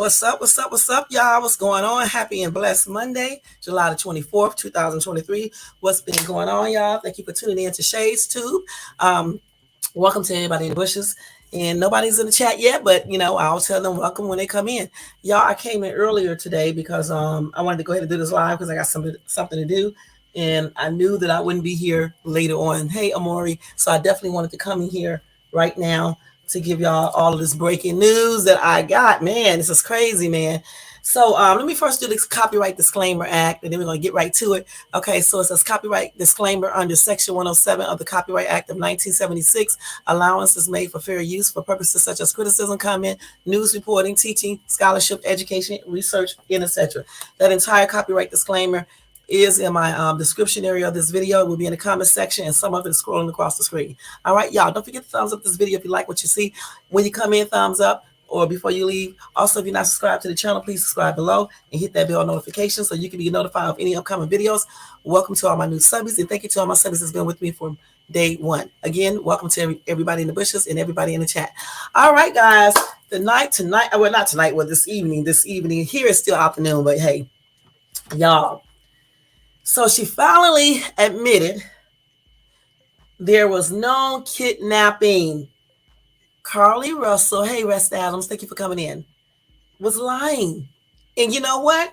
What's up? What's up? What's up, y'all? What's going on? Happy and blessed Monday, July the 24th, 2023. What's been going on, y'all? Thank you for tuning in to Shades Tube. Welcome to everybody in the bushes. And nobody's in the chat yet, but I'll tell them welcome when they come in. Y'all, I came in earlier today because I wanted to go ahead and do this live because I got something to do. And I knew that I wouldn't be here later on. Hey, Amori. So I definitely wanted to come in here right now to give y'all all of this breaking news that I got. Man, this is crazy, man. So let me first do this Copyright Disclaimer Act, and then we're going to get right to it. Okay, so it says copyright disclaimer under Section 107 of the Copyright Act of 1976. Allowance is made for fair use for purposes such as criticism, comment, news reporting, teaching, scholarship, education, research, and etc. That entire copyright disclaimer is in my description area of this video. It will be in the comment section, and some of it is scrolling across the screen. All right, y'all, don't forget to thumbs up this video if you like what you see. When you come in, thumbs up, or before you leave. Also, if you're not subscribed to the channel, please subscribe below and hit that bell notification so you can be notified of any upcoming videos. Welcome to all my new subbies, and thank you to all my subbies that's been with me from day one. Again, welcome to everybody in the bushes and everybody in the chat. All right, guys, this evening. Here is still afternoon, but hey, y'all. So she finally admitted there was no kidnapping. Carlee Russell, hey, Rest Adams, thank you for coming in, was lying. And you know what?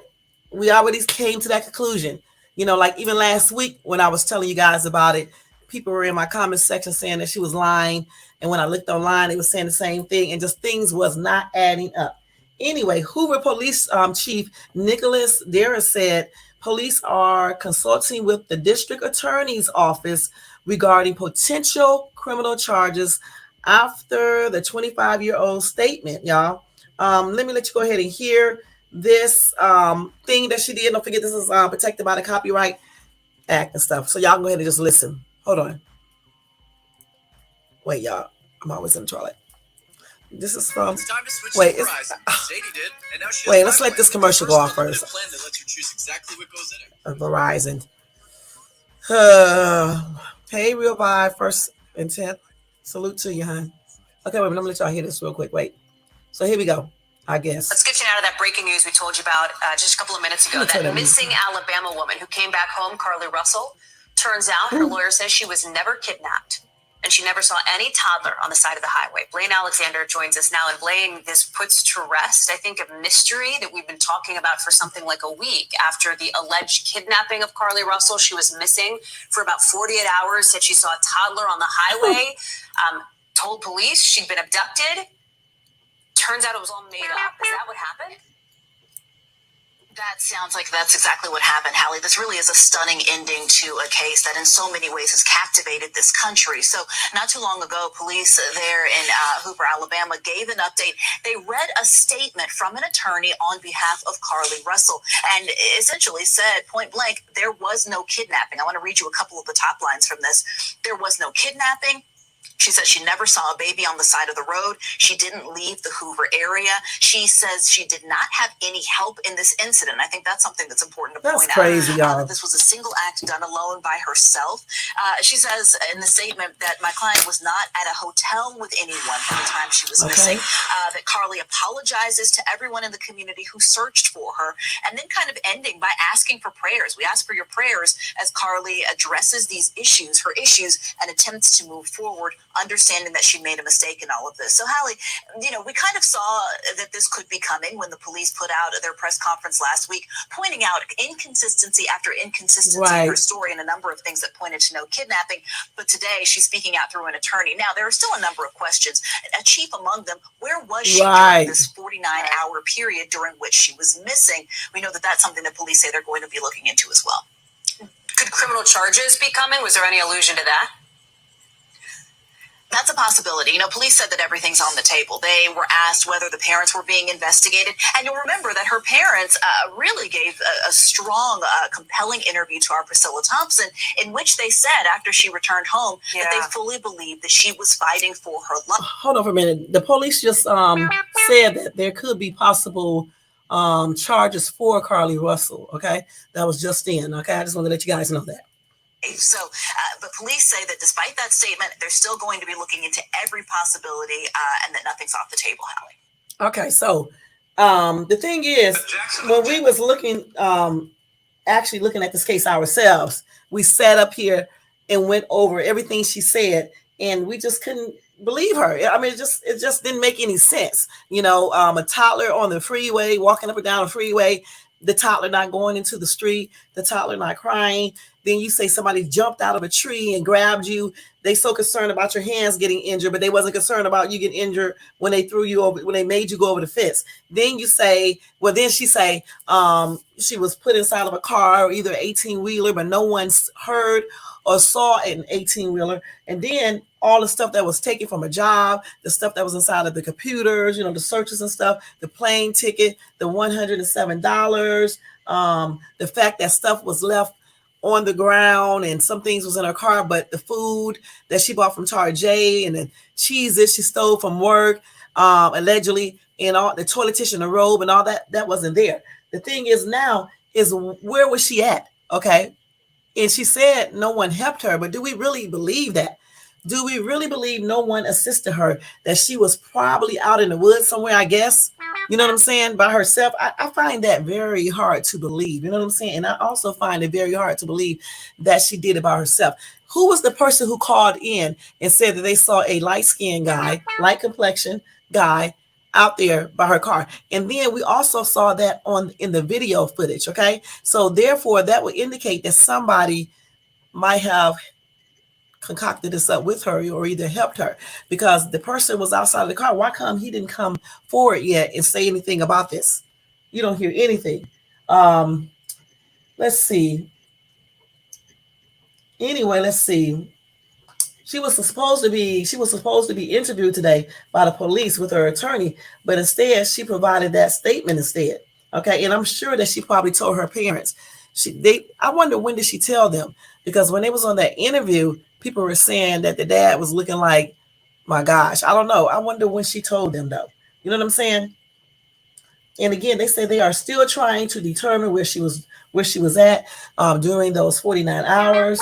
We already came to that conclusion. Like even last week when I was telling you guys about it, people were in my comment section saying that she was lying. And when I looked online, they were saying the same thing, and just things was not adding up. Anyway, Hoover Police Chief Nicholas Dara said police are consulting with the district attorney's office regarding potential criminal charges after the 25-year-old statement, y'all. Let me let you go ahead and hear this thing that she did. Don't forget, this is protected by the Copyright Act and stuff. So y'all go ahead and just listen. Hold on. Wait, y'all. I'm always in the toilet. This is from. Wait, let's let this commercial go off first. Verizon. Hey, Real Vibe, first intent. Salute to you, hon. Okay, wait, let me let y'all hear this real quick. Wait. So here we go, I guess. Let's get you out of that breaking news we told you about just a couple of minutes ago. That missing Alabama woman who came back home, Carlee Russell. Turns out her lawyer says she was never kidnapped, and she never saw any toddler on the side of the highway. Blaine Alexander joins us now. And Blaine, this puts to rest, I think, a mystery that we've been talking about for something like a week after the alleged kidnapping of Carlee Russell. She was missing for about 48 hours, said she saw a toddler on the highway, told police she'd been abducted. Turns out it was all made up. Is that what happened? That sounds like that's exactly what happened, Hallie. This really is a stunning ending to a case that in so many ways has captivated this country. So not too long ago, police there in Hoover, Alabama gave an update. They read a statement from an attorney on behalf of Carlee Russell and essentially said point blank, there was no kidnapping. I want to read you a couple of the top lines from this. There was no kidnapping. She says she never saw a baby on the side of the road. She didn't leave the Hoover area. She says she did not have any help in this incident. I think that's something that's important to point out. That's crazy, y'all. That this was a single act done alone by herself. She says in the statement that my client was not at a hotel with anyone from the time she was missing. That Carlee apologizes to everyone in the community who searched for her. And then kind of ending by asking for prayers. We ask for your prayers as Carlee addresses these issues, her issues, and attempts to move forward, understanding that she made a mistake in all of this. So, Hallie, we kind of saw that this could be coming when the police put out their press conference last week, pointing out inconsistency after inconsistency in her story and a number of things that pointed to no kidnapping. But today, she's speaking out through an attorney. Now, there are still a number of questions. Chief among them, where was she during this 49-hour period during which she was missing? We know that that's something that police say they're going to be looking into as well. Could criminal charges be coming? Was there any allusion to that? That's a possibility. Police said that everything's on the table. They were asked whether the parents were being investigated. And you'll remember that her parents really gave a strong, compelling interview to our Priscilla Thompson, in which they said after she returned home that they fully believed that she was fighting for her life. Hold on for a minute. The police just said that there could be possible charges for Carlee Russell. Okay. That was just in. Okay. I just want to let you guys know that. So, but police say that despite that statement, they're still going to be looking into every possibility and that nothing's off the table, Hallie. Okay, so The thing is, when we was looking, actually looking at this case ourselves, we sat up here and went over everything she said, and we just couldn't believe her. I mean, it just didn't make any sense. A toddler on the freeway, walking up and down the freeway, the toddler not going into the street, the toddler not crying. Then you say somebody jumped out of a tree and grabbed you. They so concerned about your hands getting injured, but they wasn't concerned about you getting injured when they threw you over, when they made you go over the fence. Then you say, well, then she say, she was put inside of a car, or either an 18-wheeler, but no one heard or saw an 18-wheeler. And then all the stuff that was taken from a job, the stuff that was inside of the computers, the searches and stuff, the plane ticket, the $107, the fact that stuff was left on the ground and some things was in her car, but the food that she bought from Tarjay and the cheeses she stole from work, allegedly, and all the toilet tissue and the robe and all that wasn't there. The thing is now is, where was she at? Okay. And she said no one helped her, but do we really believe that? Do we really believe no one assisted her, that she was probably out in the woods somewhere, I guess? You know what I'm saying? By herself. I find that very hard to believe. You know what I'm saying? And I also find it very hard to believe that she did it by herself. Who was the person who called in and said that they saw a light-skinned guy, light complexion guy out there by her car? And then we also saw that in the video footage. Okay. So therefore that would indicate that somebody might have concocted this up with her or either helped her, because the person was outside of the car. Why come he didn't come forward yet and say anything about this? You don't hear anything. Let's see. Anyway, let's see. She was supposed to be interviewed today by the police with her attorney, but instead she provided that statement instead. Okay, and I'm sure that she probably told her parents. I wonder, when did she tell them? Because when they was on that interview, people were saying that the dad was looking like, my gosh, I don't know. I wonder when she told them, though. You know what I'm saying? And again, they say they are still trying to determine where she was at during those 49 hours.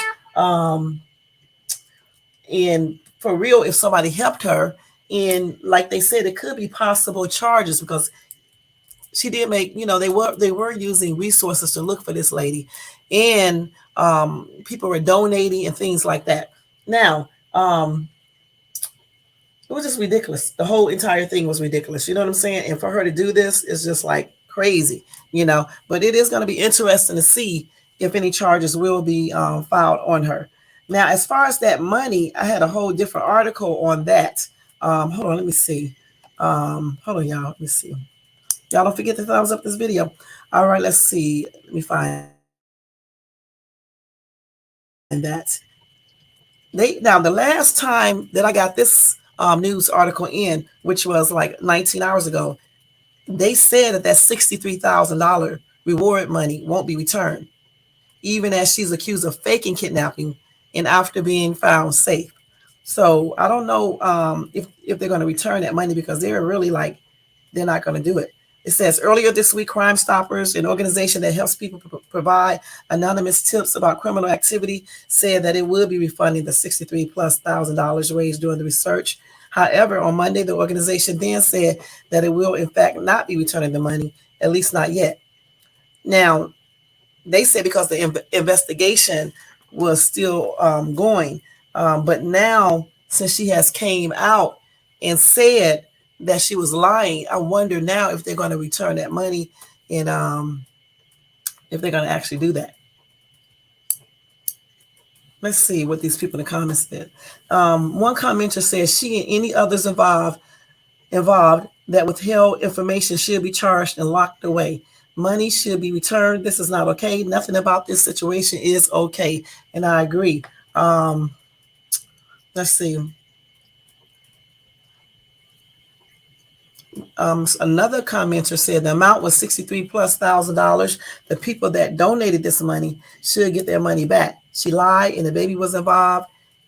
And for real, if somebody helped her, and like they said, it could be possible charges, because she did make, they were using resources to look for this lady, and people were donating and things like that. Now, it was just ridiculous. The whole entire thing was ridiculous. You know what I'm saying? And for her to do this is just like crazy, but it is going to be interesting to see if any charges will be filed on her. Now, as far as that money, I had a whole different article on that. Hold on, let me see. Hold on, y'all. Let me see. Y'all don't forget to thumbs up this video. All right, let's see. Let me find that. Now, the last time that I got this news article in, which was like 19 hours ago, they said that $63,000 reward money won't be returned, even as she's accused of faking kidnapping and after being found safe. So I don't know if they're going to return that money, because they're really like, they're not going to do it. It says, earlier this week, Crime Stoppers, an organization that helps people provide anonymous tips about criminal activity, said that it will be refunding the $63,000+ raised during the research. However, on Monday, the organization then said that it will, in fact, not be returning the money, at least not yet. Now, they said because the investigation was still going, but now, since she has came out and said that she was lying, I wonder now if they're going to return that money, and if they're going to actually do that. Let's see what these people in the comments said. One commenter says she and any others involved that withheld information should be charged and locked away. Money should be returned. This is not okay. Nothing about this situation is okay. And I agree. Let's see. Another commenter said the amount was $63,000+. The people that donated this money should get their money back. She lied, and the baby was involved,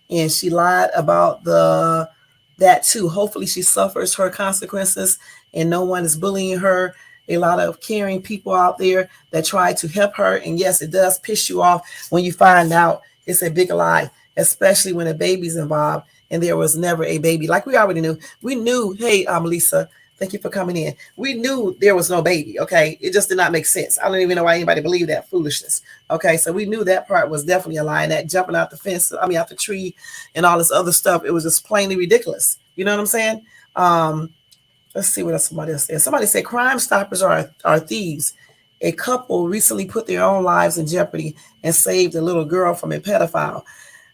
and she lied about that too. Hopefully she suffers her consequences and no one is bullying her. A lot of caring people out there that try to help her. And yes, it does piss you off when you find out it's a big lie, especially when a baby's involved and there was never a baby. Like we already knew. We knew, hey, Lisa, Thank you for coming in. We knew there was no baby, okay? It just did not make sense. I don't even know why anybody believed that foolishness. Okay, so we knew that part was definitely a lie. And that jumping out the fence, out the tree and all this other stuff, it was just plainly ridiculous. You know what I'm saying? Let's see what else somebody else said. Somebody said Crime Stoppers are thieves. A couple recently put their own lives in jeopardy and saved a little girl from a pedophile.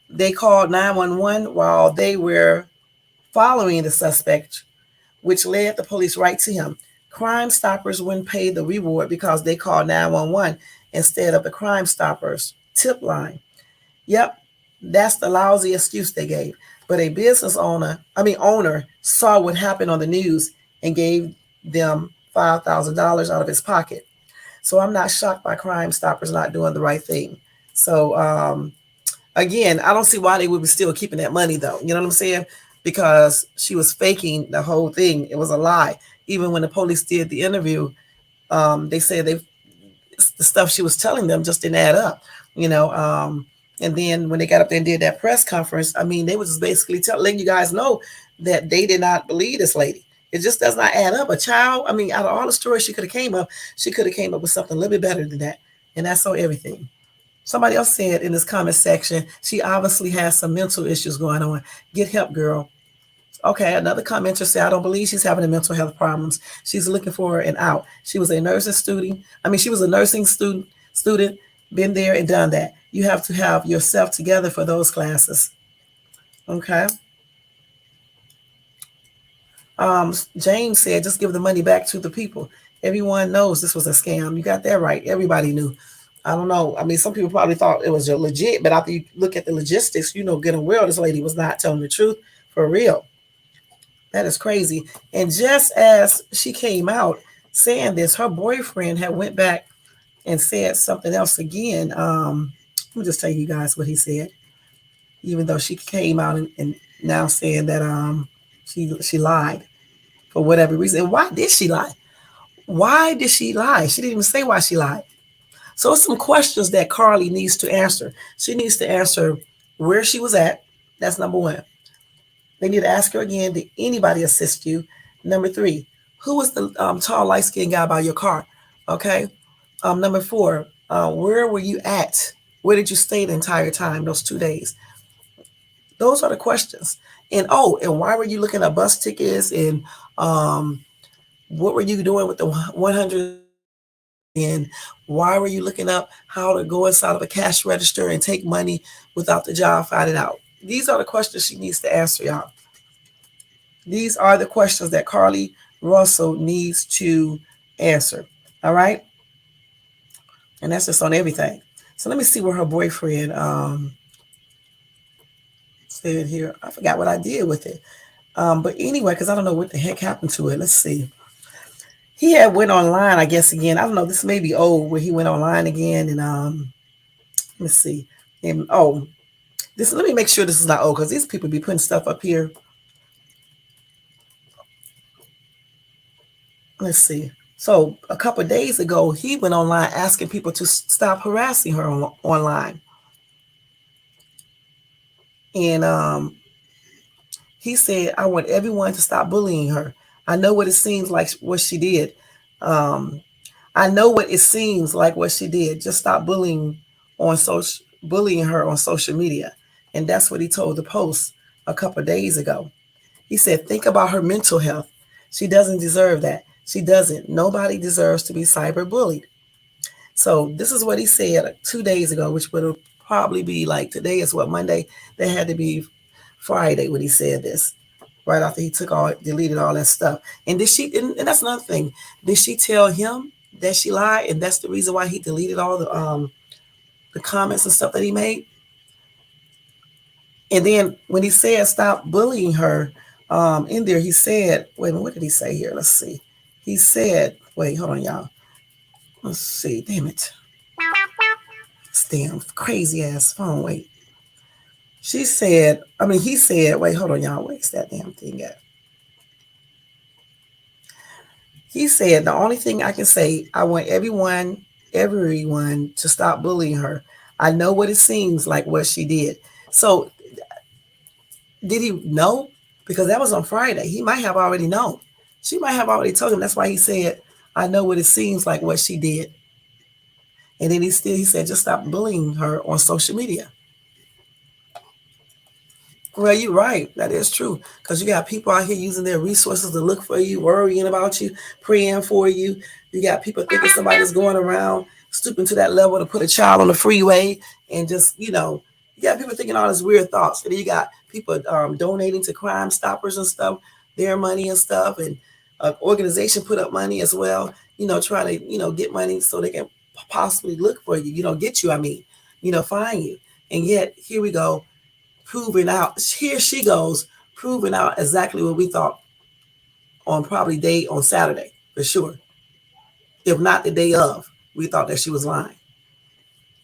They called 911 while they were following the suspect, which led the police right to him. Crime Stoppers wouldn't pay the reward because they called 911 instead of the Crime Stoppers tip line. Yep, that's the lousy excuse they gave. But a business owner saw what happened on the news and gave them $5,000 out of his pocket. So I'm not shocked by Crime Stoppers not doing the right thing. So again, I don't see why they would be still keeping that money though. You know what I'm saying? Because she was faking the whole thing. It was a lie. Even when the police did the interview, they said the stuff she was telling them just didn't add up. And then when they got up there and did that press conference, they was just basically letting you guys know that they did not believe this lady. It just does not add up. A child, out of all the stories she could have came up with something a little bit better than that. And that's so everything. Somebody else said in this comment section, she obviously has some mental issues going on. Get help, girl. Okay, another commenter said, I don't believe she's having a mental health problems. She's looking for an out. She was a nursing student. She was a nursing student, been there and done that. You have to have yourself together for those classes. Okay. James said, just give the money back to the people. Everyone knows this was a scam. You got that right. Everybody knew. I don't know. Some people probably thought it was legit, but after you look at the logistics, good and well, this lady was not telling the truth for real. That is crazy. And just as she came out saying this, her boyfriend had went back and said something else again. Let me just tell you guys what he said. Even though she came out and now saying that she lied for whatever reason. And why did she lie? Why did she lie? She didn't even say why she lied. So it's some questions that Carlee needs to answer. She needs to answer where she was at. That's number one. They need to ask her again, did anybody assist you? Number three, who was the tall, light-skinned guy by your car? Okay. Number four, where were you at? Where did you stay the entire time, those 2 days? Those are the questions. And why were you looking at bus tickets? And what were you doing with the 100? And why were you looking up how to go inside of a cash register and take money without the job finding out? These are the questions she needs to answer, y'all. These are the questions that Carlee Russell needs to answer. All right. And that's just on everything. So let me see where her boyfriend said here. I forgot what I did with it. But anyway, because I don't know what the heck happened to it. Let's see. He had went online, I guess, again. I don't know. This may be old where he went online again. And let's see. And let me make sure this is not old because these people be putting stuff up here. Let's see. So a couple of days ago, he went online asking people to stop harassing her online. And he said, I want everyone to stop bullying her. I know what it seems like what she did. I know what it seems like what she did. Just stop bullying her on social media. And that's what he told the Post a couple of days ago. He said, think about her mental health. She doesn't deserve that. She doesn't. Nobody deserves to be cyberbullied. So this is what he said 2 days ago, which would probably be like today is what, Monday? That had to be Friday when he said this, right after he deleted all that stuff. And and that's another thing. Did she tell him that she lied? And that's the reason why he deleted all the comments and stuff that he made? And then when he said stop bullying her, in there he said, wait a minute, what did he say here? Let's see. He said, wait, hold on, y'all. Let's see. Damn it. This damn crazy ass phone. Wait. He said, wait, hold on, y'all. Where's that damn thing at? He said, the only thing I can say, I want everyone to stop bullying her. I know what it seems like what she did. So did he know? Because that was on Friday. He might have already known. She might have already told him. That's why he said, I know what it seems like what she did. And then he said, just stop bullying her on social media. Well, you're right. That is true. Because you got people out here using their resources to look for you, worrying about you, praying for you. You got people thinking somebody's going around stooping to that level to put a child on the freeway and just, you got people thinking all these weird thoughts. And then you got people donating to Crime Stoppers and stuff, their money and stuff. And an organization put up money as well, trying to, get money so they can possibly look for you, get you, find you. And yet, here we go proving out. Here she goes, proving out exactly what we thought on probably on Saturday, for sure. If not the day of, we thought that she was lying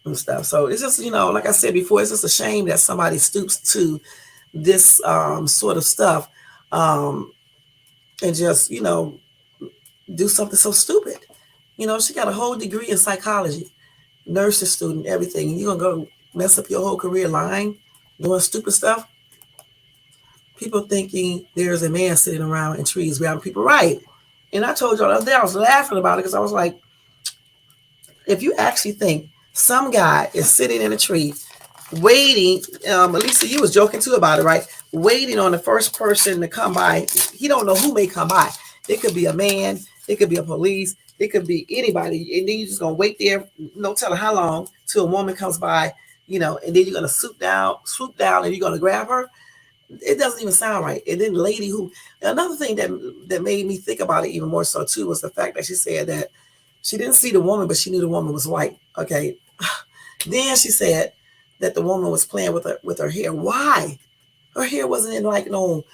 and stuff. So it's just, like I said before, it's just a shame that somebody stoops to this sort of stuff and just, do something so stupid. She got a whole degree in psychology, nursing student, everything. And you're going to go mess up your whole career lying, doing stupid stuff? People thinking there's a man sitting around in trees grabbing people. Right. And I told y'all the other day, I was laughing about it because I was like, if you actually think some guy is sitting in a tree waiting, Elisa, you was joking too about it, right? Waiting on the first person to come by. He don't know who may come by. It could be a man. It could be a police. It could be anybody. And then you're just going to wait there, no telling how long, till a woman comes by, and then you're going to swoop down, and you're going to grab her. It doesn't even sound right. And then the lady another thing that made me think about it even more so too was the fact that she said that she didn't see the woman, but she knew the woman was white. Okay. Then she said that the woman was playing with her hair. Why? Her hair wasn't in like no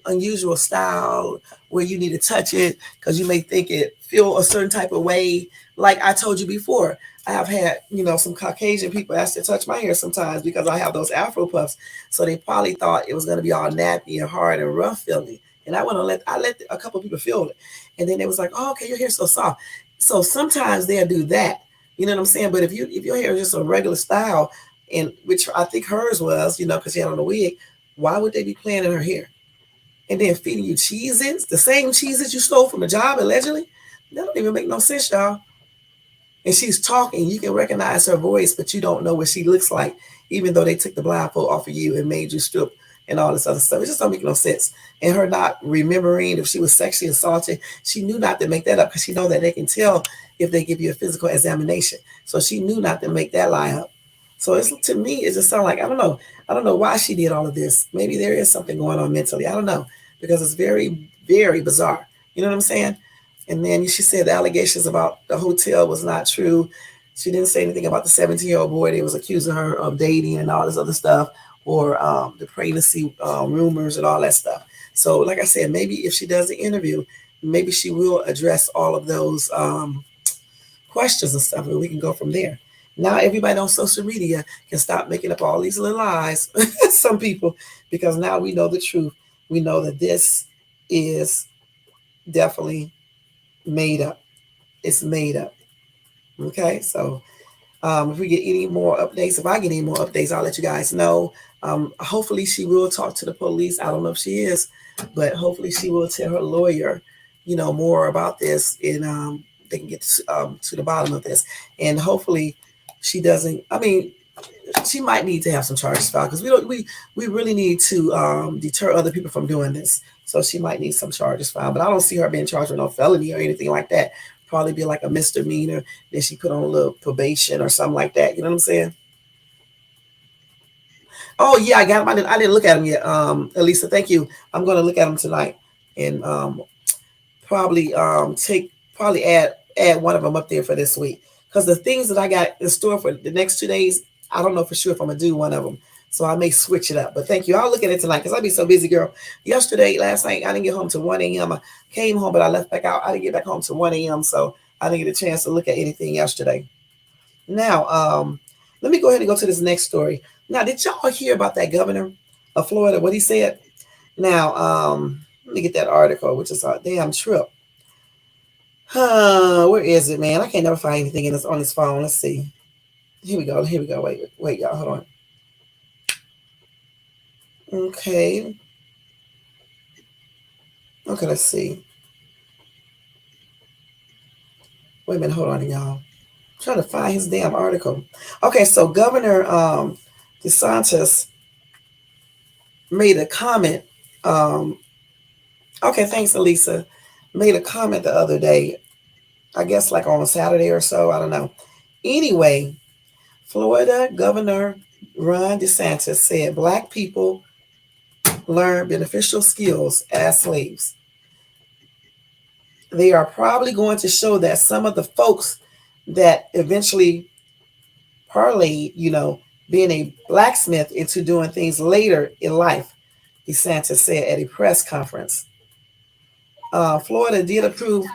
unusual style where you need to touch it because you may think it feel a certain type of way. Like I told you before, I have had, some Caucasian people ask to touch my hair sometimes because I have those Afro puffs. So they probably thought it was going to be all nappy and hard and rough feeling. And I let a couple of people feel it. And then it was like, oh, okay, your hair's so soft. So sometimes they'll do that. You know what I'm saying? But if your hair is just a regular style, and which I think hers was, because she had on a wig, why would they be playing in her hair? And then feeding you Cheez-Its, the same Cheez-Its you stole from a job, allegedly? That don't even make no sense, y'all. And she's talking, you can recognize her voice, but you don't know what she looks like, even though they took the blindfold off of you and made you strip and all this other stuff. It just don't make no sense. And her not remembering if she was sexually assaulted, she knew not to make that up because she know that they can tell if they give you a physical examination. So she knew not to make that lie up. So to me, it just sounds like, I don't know why she did all of this. Maybe there is something going on mentally. I don't know, because it's very, very bizarre. You know what I'm saying? And then she said the allegations about the hotel was not true. She didn't say anything about the 17-year-old boy they was accusing her of dating and all this other stuff, or the pregnancy rumors and all that stuff. So like I said, maybe if she does the interview, maybe she will address all of those questions and stuff, and we can go from there. Now everybody on social media can stop making up all these little lies, some people, because now we know the truth. We know that this is definitely made up. It's made up. Okay, so if we get any more updates, if I get any more updates, I'll let you guys know. Hopefully she will talk to the police. I don't know if she is, but hopefully she will tell her lawyer, more about this, and they can get to the bottom of this. And hopefully she doesn't. I mean, she might need to have some charges filed because we really need to deter other people from doing this. So she might need some charges filed, but I don't see her being charged with no felony or anything like that. Probably be like a misdemeanor. Then she put on a little probation or something like that. You know what I'm saying? Oh yeah, I got him. I didn't look at him yet. Elisa, thank you. I'm going to look at him tonight and probably add one of them up there for this week, because the things that I got in store for the next 2 days, I don't know for sure if I'm gonna do one of them. So I may switch it up. But thank you. I'll look at it tonight because I'll be so busy, girl. Last night, I didn't get home till 1 a.m. I came home, but I left back out. I didn't get back home till 1 a.m. So I didn't get a chance to look at anything yesterday. Now, let me go ahead and go to this next story. Now, did y'all hear about that governor of Florida, what he said? Now, let me get that article, which is a damn trip. Where is it, man? I can't never find anything on this phone. Let's see. Here we go. Wait, y'all. Hold on. Okay. Okay, let's see. Wait a minute, hold on, y'all. I'm trying to find his damn article. Okay, so Governor DeSantis made a comment. Um, okay, thanks, Elisa. Made a comment the other day. I guess like on Saturday or so. I don't know. Anyway, Florida Governor Ron DeSantis said Black people learn beneficial skills as slaves. They are probably going to show that some of the folks that eventually parlayed, being a blacksmith into doing things later in life, DeSantis said at a press conference. Florida did approve.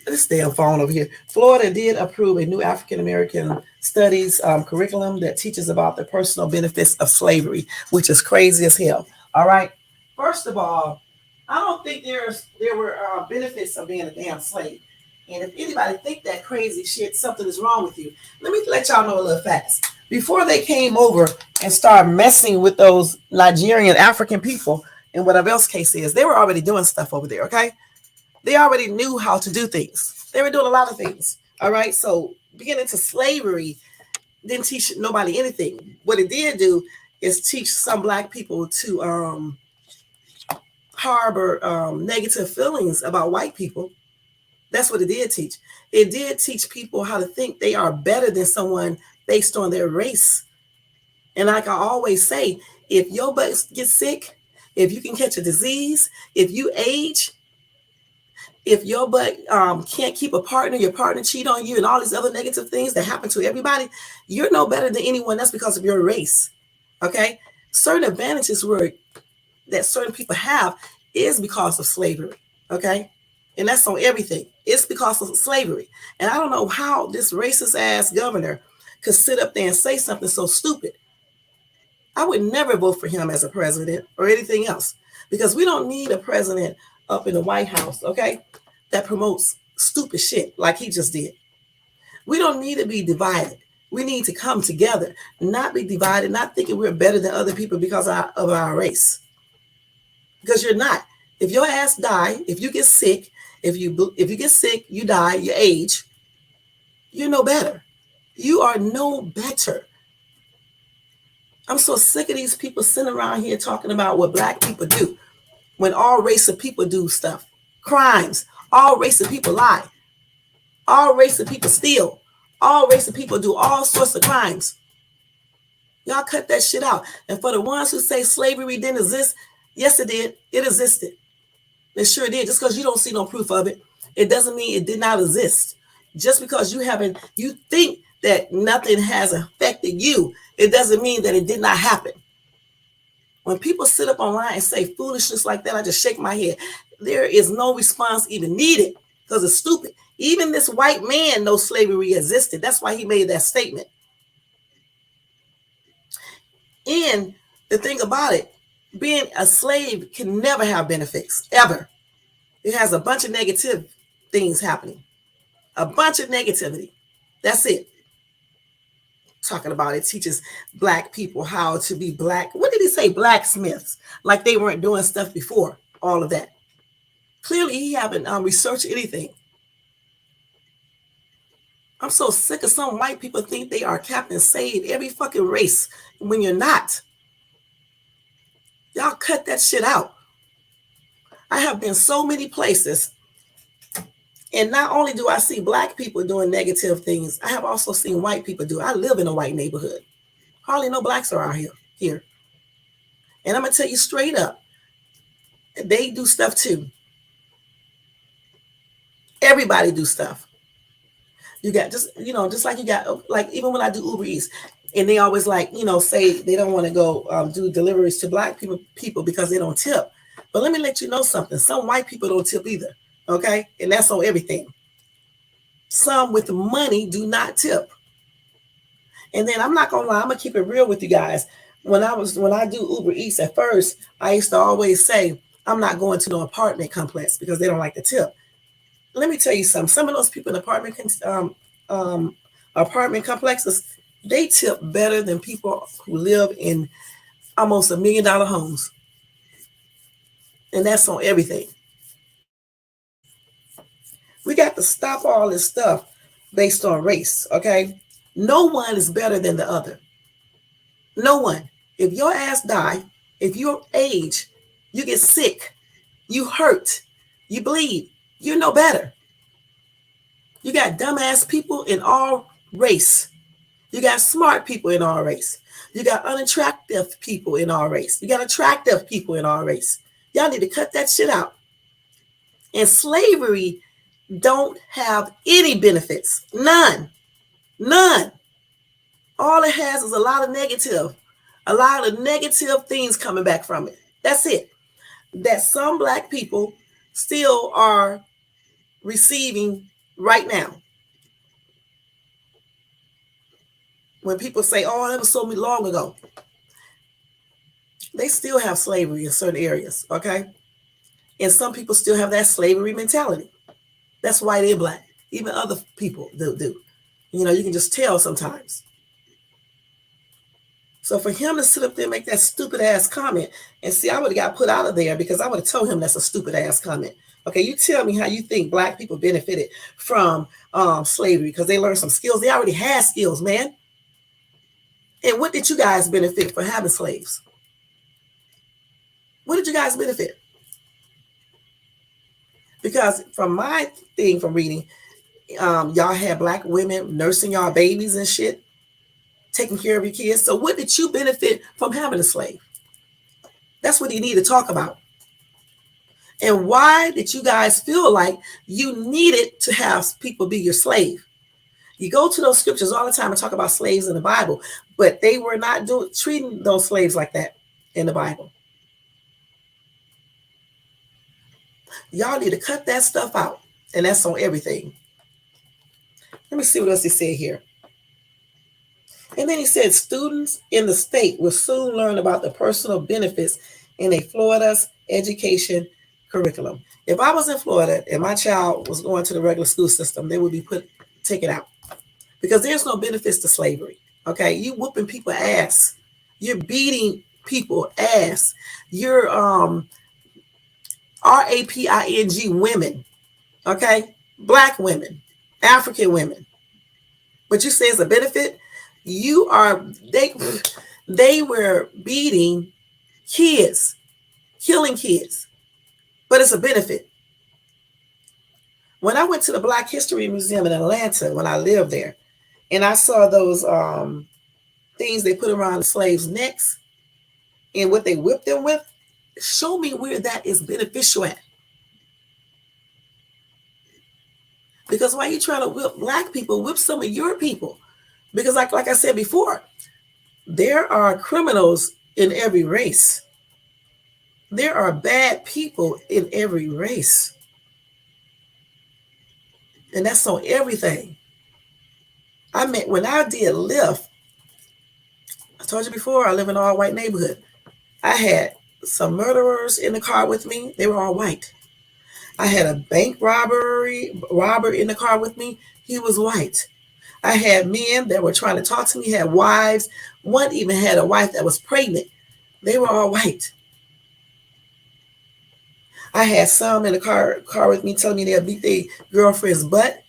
This damn phone over here. Florida did approve a new African American studies curriculum that teaches about the personal benefits of slavery, which is crazy as hell. All right. First of all, I don't think there were benefits of being a damn slave. And if anybody think that crazy shit, something is wrong with you. Let me let y'all know a little facts. Before they came over and started messing with those Nigerian African people and whatever else case is, they were already doing stuff over there, okay? They already knew how to do things. They were doing a lot of things, all right? So being into slavery didn't teach nobody anything. What it did do is teach some Black people to harbor negative feelings about white people. That's what it did teach. It did teach people how to think they are better than someone based on their race. And like I always say, if your butt gets sick, if you can catch a disease, if you age, if your butt can't keep a partner, your partner cheat on you, and all these other negative things that happen to everybody, you're no better than anyone else because of your race. Okay? Certain advantages that certain people have is because of slavery. Okay? And that's on everything. It's because of slavery. And I don't know how this racist ass governor could sit up there and say something so stupid. I would never vote for him as a president or anything else, because we don't need a president up in the White House, okay, that promotes stupid shit like he just did. We don't need to be divided. We need to come together, not be divided, not thinking we're better than other people because of our race. Because you're not. If your ass die, if you get sick, if you get sick, you die, you age, you're no better. You are no better. I'm so sick of these people sitting around here talking about what Black people do when all race of people do stuff. Crimes. All race of people lie. All race of people steal. All race of people do all sorts of crimes. Y'all cut that shit out. And for the ones who say slavery didn't exist, yes, it did. It existed. It sure did. Just because you don't see no proof of it, it doesn't mean it did not exist. Just because you think that nothing has affected you, it doesn't mean that it did not happen. When people sit up online and say foolishness like that, I just shake my head. There is no response even needed because it's stupid. Even this white man knows slavery existed. That's why he made that statement. And the thing about it, being a slave can never have benefits, ever. It has a bunch of negative things happening. A bunch of negativity. That's it. Talking about it teaches Black people how to be black. What did he say? Blacksmiths. Like they weren't doing stuff before. All of that. Clearly, he haven't researched anything. I'm so sick of some white people think they are Captain Save every fucking race when you're not. Y'all cut that shit out. I have been so many places, and not only do I see Black people doing negative things, I have also seen white people do it. I live in a white neighborhood. Hardly no Blacks are out here. And I'm going to tell you straight up, they do stuff too. Everybody do stuff. You got just like you got, like even when I do Uber Eats, and they always say they don't want to go do deliveries to Black people because they don't tip. But let me let you know something. Some white people don't tip either. Okay? And that's on everything. Some with money do not tip. And then I'm not gonna lie, I'm gonna keep it real with you guys. When I do Uber Eats at first, I used to always say, I'm not going to no apartment complex because they don't like the tip. Let me tell you something. Some of those people in apartment complexes, they tip better than people who live in almost $1 million homes. And that's on everything. We got to stop all this stuff based on race, okay? No one is better than the other. No one. If your ass die, if you age, you get sick, you hurt, you bleed, you're no better. You got dumbass people in all race. You got smart people in our race. You got unattractive people in our race. You got attractive people in our race. Y'all need to cut that shit out. And slavery don't have any benefits. None. None. All it has is a lot of negative things coming back from it. That's it. That some black people still are receiving right now. When people say, oh, that was so long ago, they still have slavery in certain areas, okay? And some people still have that slavery mentality. That's why they're black. Even other people do. You know, you can just tell sometimes. So for him to sit up there and make that stupid ass comment, and see, I would have got put out of there because I would have told him that's a stupid ass comment. Okay, you tell me how you think black people benefited from slavery because they learned some skills. They already had skills, man. And what did you guys benefit for having slaves? What did you guys benefit? Because from my thing from reading, y'all had black women nursing y'all babies and shit, taking care of your kids. So what did you benefit from having a slave? That's what you need to talk about. And why did you guys feel like you needed to have people be your slave? You go to those scriptures all the time and talk about slaves in the Bible, but they were not treating those slaves like that in the Bible. Y'all need to cut that stuff out, and that's on everything. Let me see what else he said here. And then he said, students in the state will soon learn about the personal benefits in a Florida's education curriculum. If I was in Florida and my child was going to the regular school system, they would be taken out because there's no benefits to slavery. Okay, you whooping people ass, you're beating people ass, you're raping women, okay, black women, African women. But you say it's a benefit. They were beating kids, killing kids, but it's a benefit. When I went to the Black History Museum in Atlanta, when I lived there, and I saw those things they put around the slaves' necks and what they whipped them with, show me where that is beneficial at. Because why are you trying to whip black people, whip some of your people? Because like I said before, there are criminals in every race. There are bad people in every race. And that's on everything. When I did Lyft, I told you before, I live in an all-white neighborhood. I had some murderers in the car with me. They were all white. I had a bank robber in the car with me. He was white. I had men that were trying to talk to me, had wives. One even had a wife that was pregnant. They were all white. I had some in the car with me telling me they'll beat their girlfriend's butt.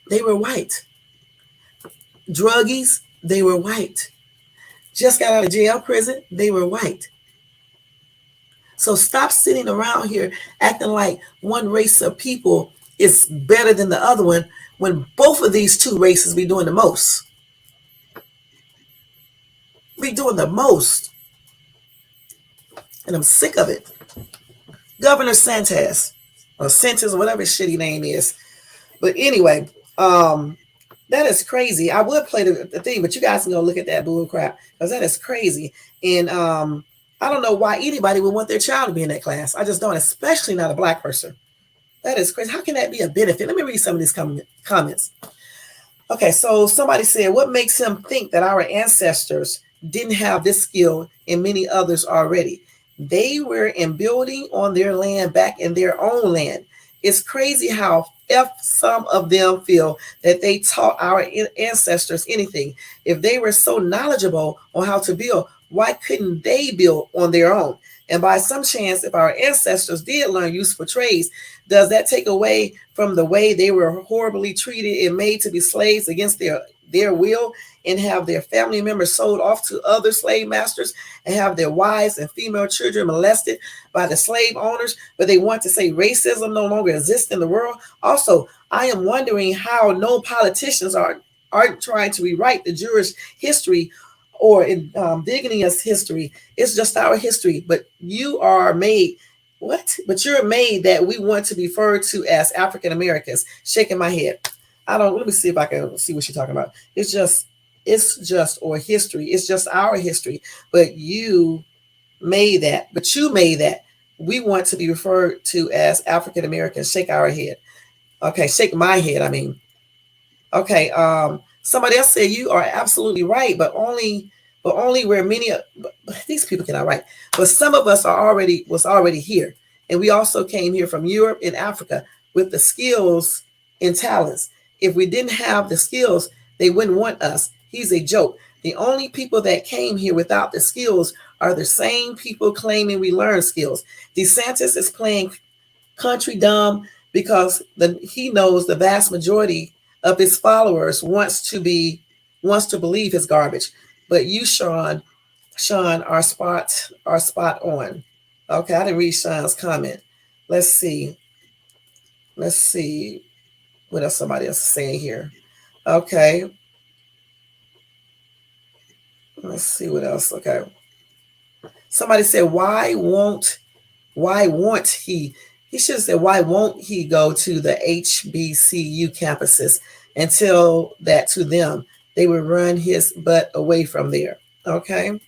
They were white. Druggies, they were white. Just got out of jail, prison, they were white. So stop sitting around here acting like one race of people is better than the other one when both of these two races be doing the most. Be doing the most. And I'm sick of it. Governor Santos, or Santos, or whatever his shitty name is. But anyway, that is crazy. I would play the thing, but you guys can go look at that bull crap because that is crazy. And I don't know why anybody would want their child to be in that class. I just don't, especially not a black person. That is crazy. How can that be a benefit? Let me read some of these comments. Okay, so somebody said, what makes him think that our ancestors didn't have this skill and many others already? They were in building on their land back in their own land. It's crazy how some of them feel that they taught our ancestors anything. If they were so knowledgeable on how to build, why couldn't they build on their own? And by some chance, if our ancestors did learn useful trades, does that take away from the way they were horribly treated and made to be slaves against their will, and have their family members sold off to other slave masters, and have their wives and female children molested by the slave owners? But they want to say racism no longer exists in the world. Also, I am wondering how no politicians aren't trying to rewrite the Jewish history or indigenous history. It's just our history. But you are made what? But you're made that we want to be referred to as African Americans. Shaking my head. I don't. Let me see if I can see what she's talking about. It's just or history. It's just our history. But you made that. But you made that. We want to be referred to as African Americans. Shake our head. Okay, shake my head. I mean, okay. Somebody else said you are absolutely right, but only where many these people cannot write. But some of us was already here, and we also came here from Europe and Africa with the skills and talents. If we didn't have the skills, they wouldn't want us. He's a joke. The only people that came here without the skills are the same people claiming we learned skills. DeSantis is playing country dumb because he knows the vast majority of his followers wants to believe his garbage. But you, Sean, are spot on. Okay, I didn't read Sean's comment. Let's see what else somebody else is saying here. Okay, let's see what else. Okay, somebody said, why won't he? He should have said, why won't he go to the HBCU campuses and tell that to them? They would run his butt away from there. Okay.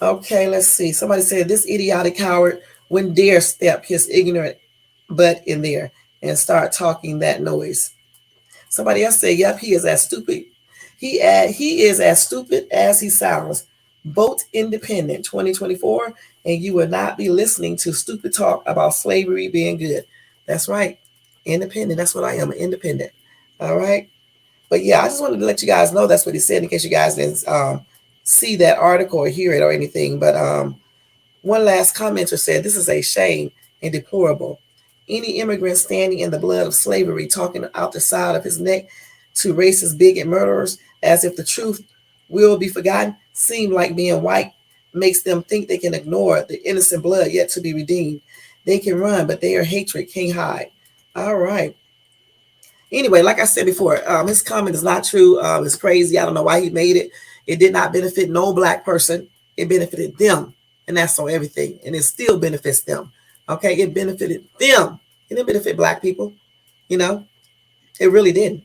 Okay, let's see. Somebody said this idiotic coward wouldn't dare step his ignorant butt in there and start talking that noise. Somebody else said, yep, he is as stupid. He is as stupid as he sounds. Vote independent 2024, and you will not be listening to stupid talk about slavery being good. That's right. Independent. That's what I am, independent. All right. But yeah, I just wanted to let you guys know that's what he said in case you guys didn't see that article or hear it or anything. But one last commenter said, this is a shame and deplorable. Any immigrant standing in the blood of slavery talking out the side of his neck to racist bigot murderers as if the truth will be forgotten seem like being white makes them think they can ignore the innocent blood yet to be redeemed. They can run, but their hatred can't hide. All right. Anyway, like I said before, his comment is not true. It's crazy. I don't know why he made it. It did not benefit no black person. It benefited them. And that's on everything. And it still benefits them. Okay, it benefited them. It didn't benefit black people. You know, it really didn't.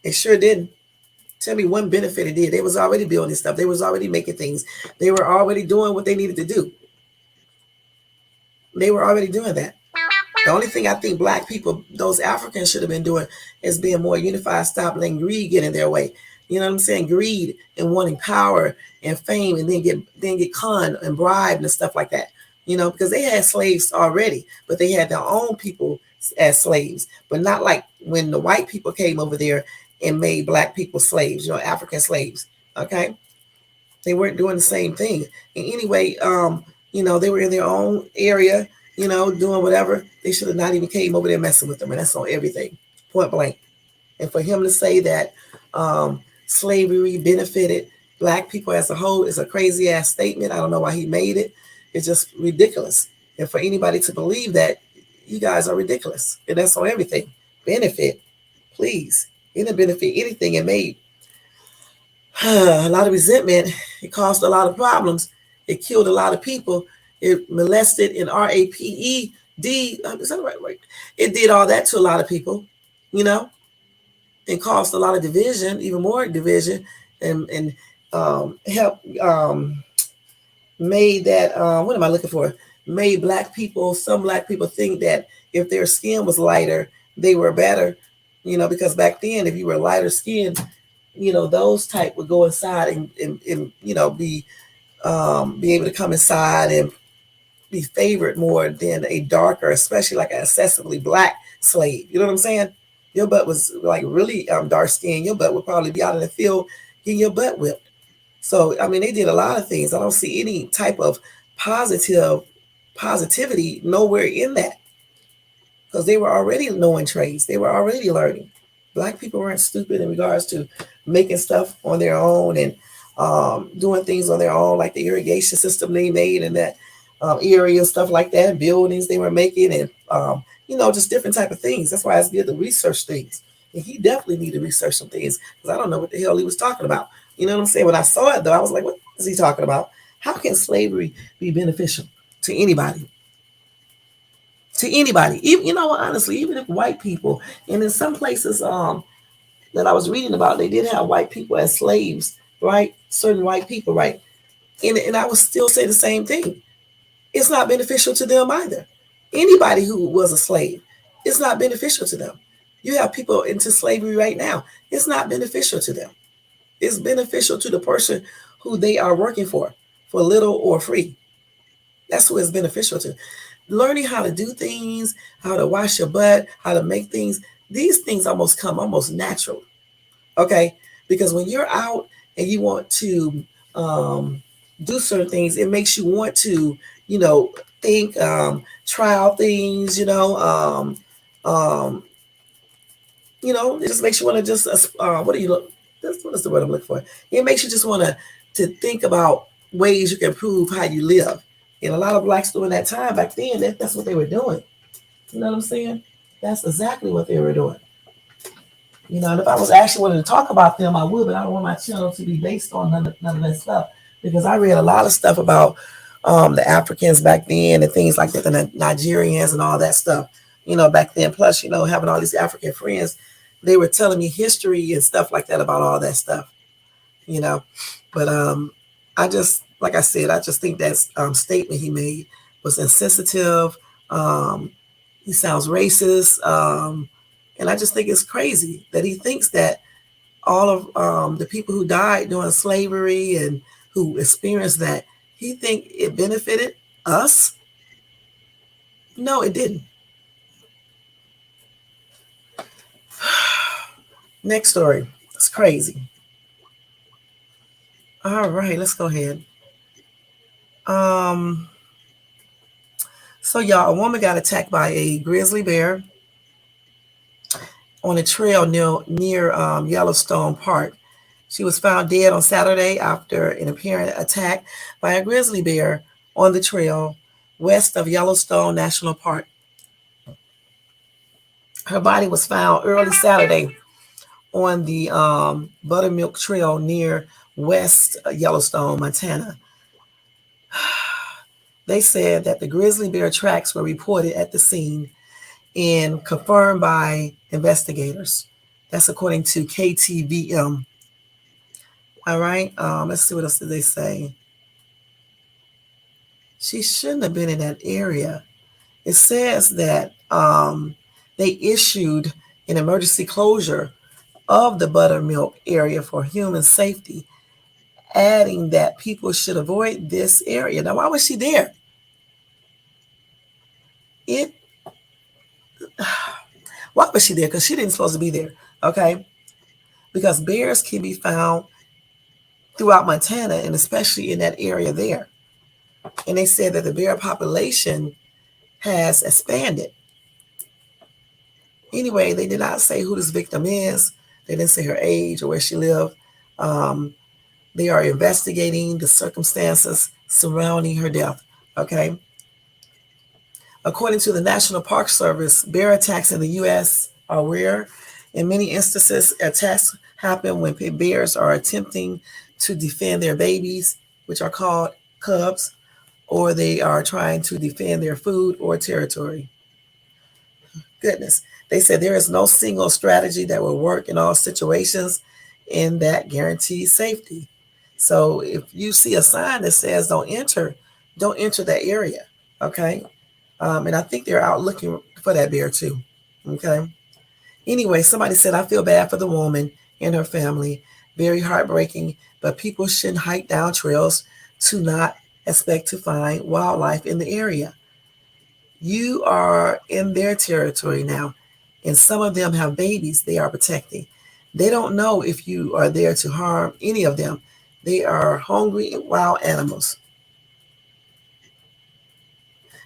It sure didn't. Tell me one benefit it did. They was already building stuff. They was already making things. They were already doing what they needed to do. They were already doing that. The only thing I think black people, those Africans should have been doing is being more unified, stop letting greed get in their way. You know what I'm saying? Greed and wanting power and fame, and then get conned and bribed and stuff like that. You know, because they had slaves already, but they had their own people as slaves, but not like when the white people came over there and made black people slaves, you know, African slaves. Okay. They weren't doing the same thing. And anyway, you know, they were in their own area, you know, doing whatever. They should have not even came over there messing with them. And that's on everything, point blank. And for him to say that slavery benefited black people as a whole is a crazy ass statement. I don't know why he made it. It's just ridiculous. And for anybody to believe that, you guys are ridiculous. And that's on everything. Benefit, please. It didn't benefit anything. It made a lot of resentment. It caused a lot of problems. It killed a lot of people. It molested and raped. Is that right? It did all that to a lot of people, you know, and caused a lot of division, even more division, and helped made that what am I looking for? Made some black people think that if their skin was lighter, they were better, you know, because back then, if you were lighter skinned, you know, those type would go inside and you know, be able to come inside and be favored more than a darker, especially like an excessively black slave. You know what I'm saying? Your butt was like really dark skinned. Your butt would probably be out in the field getting your butt whipped. So, I mean, they did a lot of things. I don't see any type of positivity nowhere in that, because they were already knowing trades. They were already learning. Black people weren't stupid in regards to making stuff on their own and doing things on their own, like the irrigation system they made in that area, stuff like that, buildings they were making, and just different type of things. That's why it's good to research things. And he definitely needed to research some things, because I don't know what the hell he was talking about. You know what I'm saying? When I saw it, though, I was like, what is he talking about? How can slavery be beneficial to anybody? To anybody, even, honestly, even if white people, and in some places that I was reading about, they did have white people as slaves, right? Certain white people, right? And I would still say the same thing. It's not beneficial to them either. Anybody who was a slave, it's not beneficial to them. You have people into slavery right now. It's not beneficial to them. It's beneficial to the person who they are working for little or free. That's who it's beneficial to. Learning how to do things, how to wash your butt, how to make things, these things come almost natural. Okay? Because when you're out and you want to do certain things, it makes you want to, think, try out things, it just makes you want to just, what do you look, what is the word I'm looking for? It makes you just want to think about ways you can improve how you live. And a lot of blacks during that time back then, that's what they were doing. You know what I'm saying? That's exactly what they were doing. And if I was actually wanting to talk about them, I would, but I don't want my channel to be based on none of that stuff, because I read a lot of stuff about the Africans back then and things like that, the Nigerians and all that stuff, back then. Plus, having all these African friends, they were telling me history and stuff like that about all that stuff, But I just, like I said, I just think that statement he made was insensitive. He sounds racist. And I just think it's crazy that he thinks that all of the people who died during slavery and who experienced that, he think it benefited us. No, it didn't. Next story. It's crazy. All right, let's go ahead. So y'all, a woman got attacked by a grizzly bear on a trail near Yellowstone Park. She was found dead on Saturday after an apparent attack by a grizzly bear on the trail west of Yellowstone National Park. Her body was found early Saturday on the Buttermilk Trail near West Yellowstone, Montana. They said that the grizzly bear tracks were reported at the scene and confirmed by investigators. That's according to KTVM. All right, let's see what else did they say. She shouldn't have been in that area. It says that they issued an emergency closure of the Buttermilk area for human safety, adding that people should avoid this area. Now, why was she there? Why was she there? Because she didn't supposed to be there, okay? Because bears can be found throughout Montana, and especially in that area there. And they said that the bear population has expanded. Anyway, they did not say who this victim is. They didn't say her age or where she lived. They are investigating the circumstances surrounding her death, okay? According to the National Park Service, bear attacks in the U.S. are rare. In many instances, attacks happen when bears are attempting to defend their babies, which are called cubs, or they are trying to defend their food or territory. Goodness. They said there is no single strategy that will work in all situations and that guarantees safety. So if you see a sign that says don't enter that area, okay? And I think they're out looking for that bear too, okay? Anyway, somebody said, I feel bad for the woman and her family. Very heartbreaking, but people shouldn't hike down trails to not expect to find wildlife in the area. You are in their territory now, and some of them have babies they are protecting. They don't know if you are there to harm any of them. They are hungry wild animals.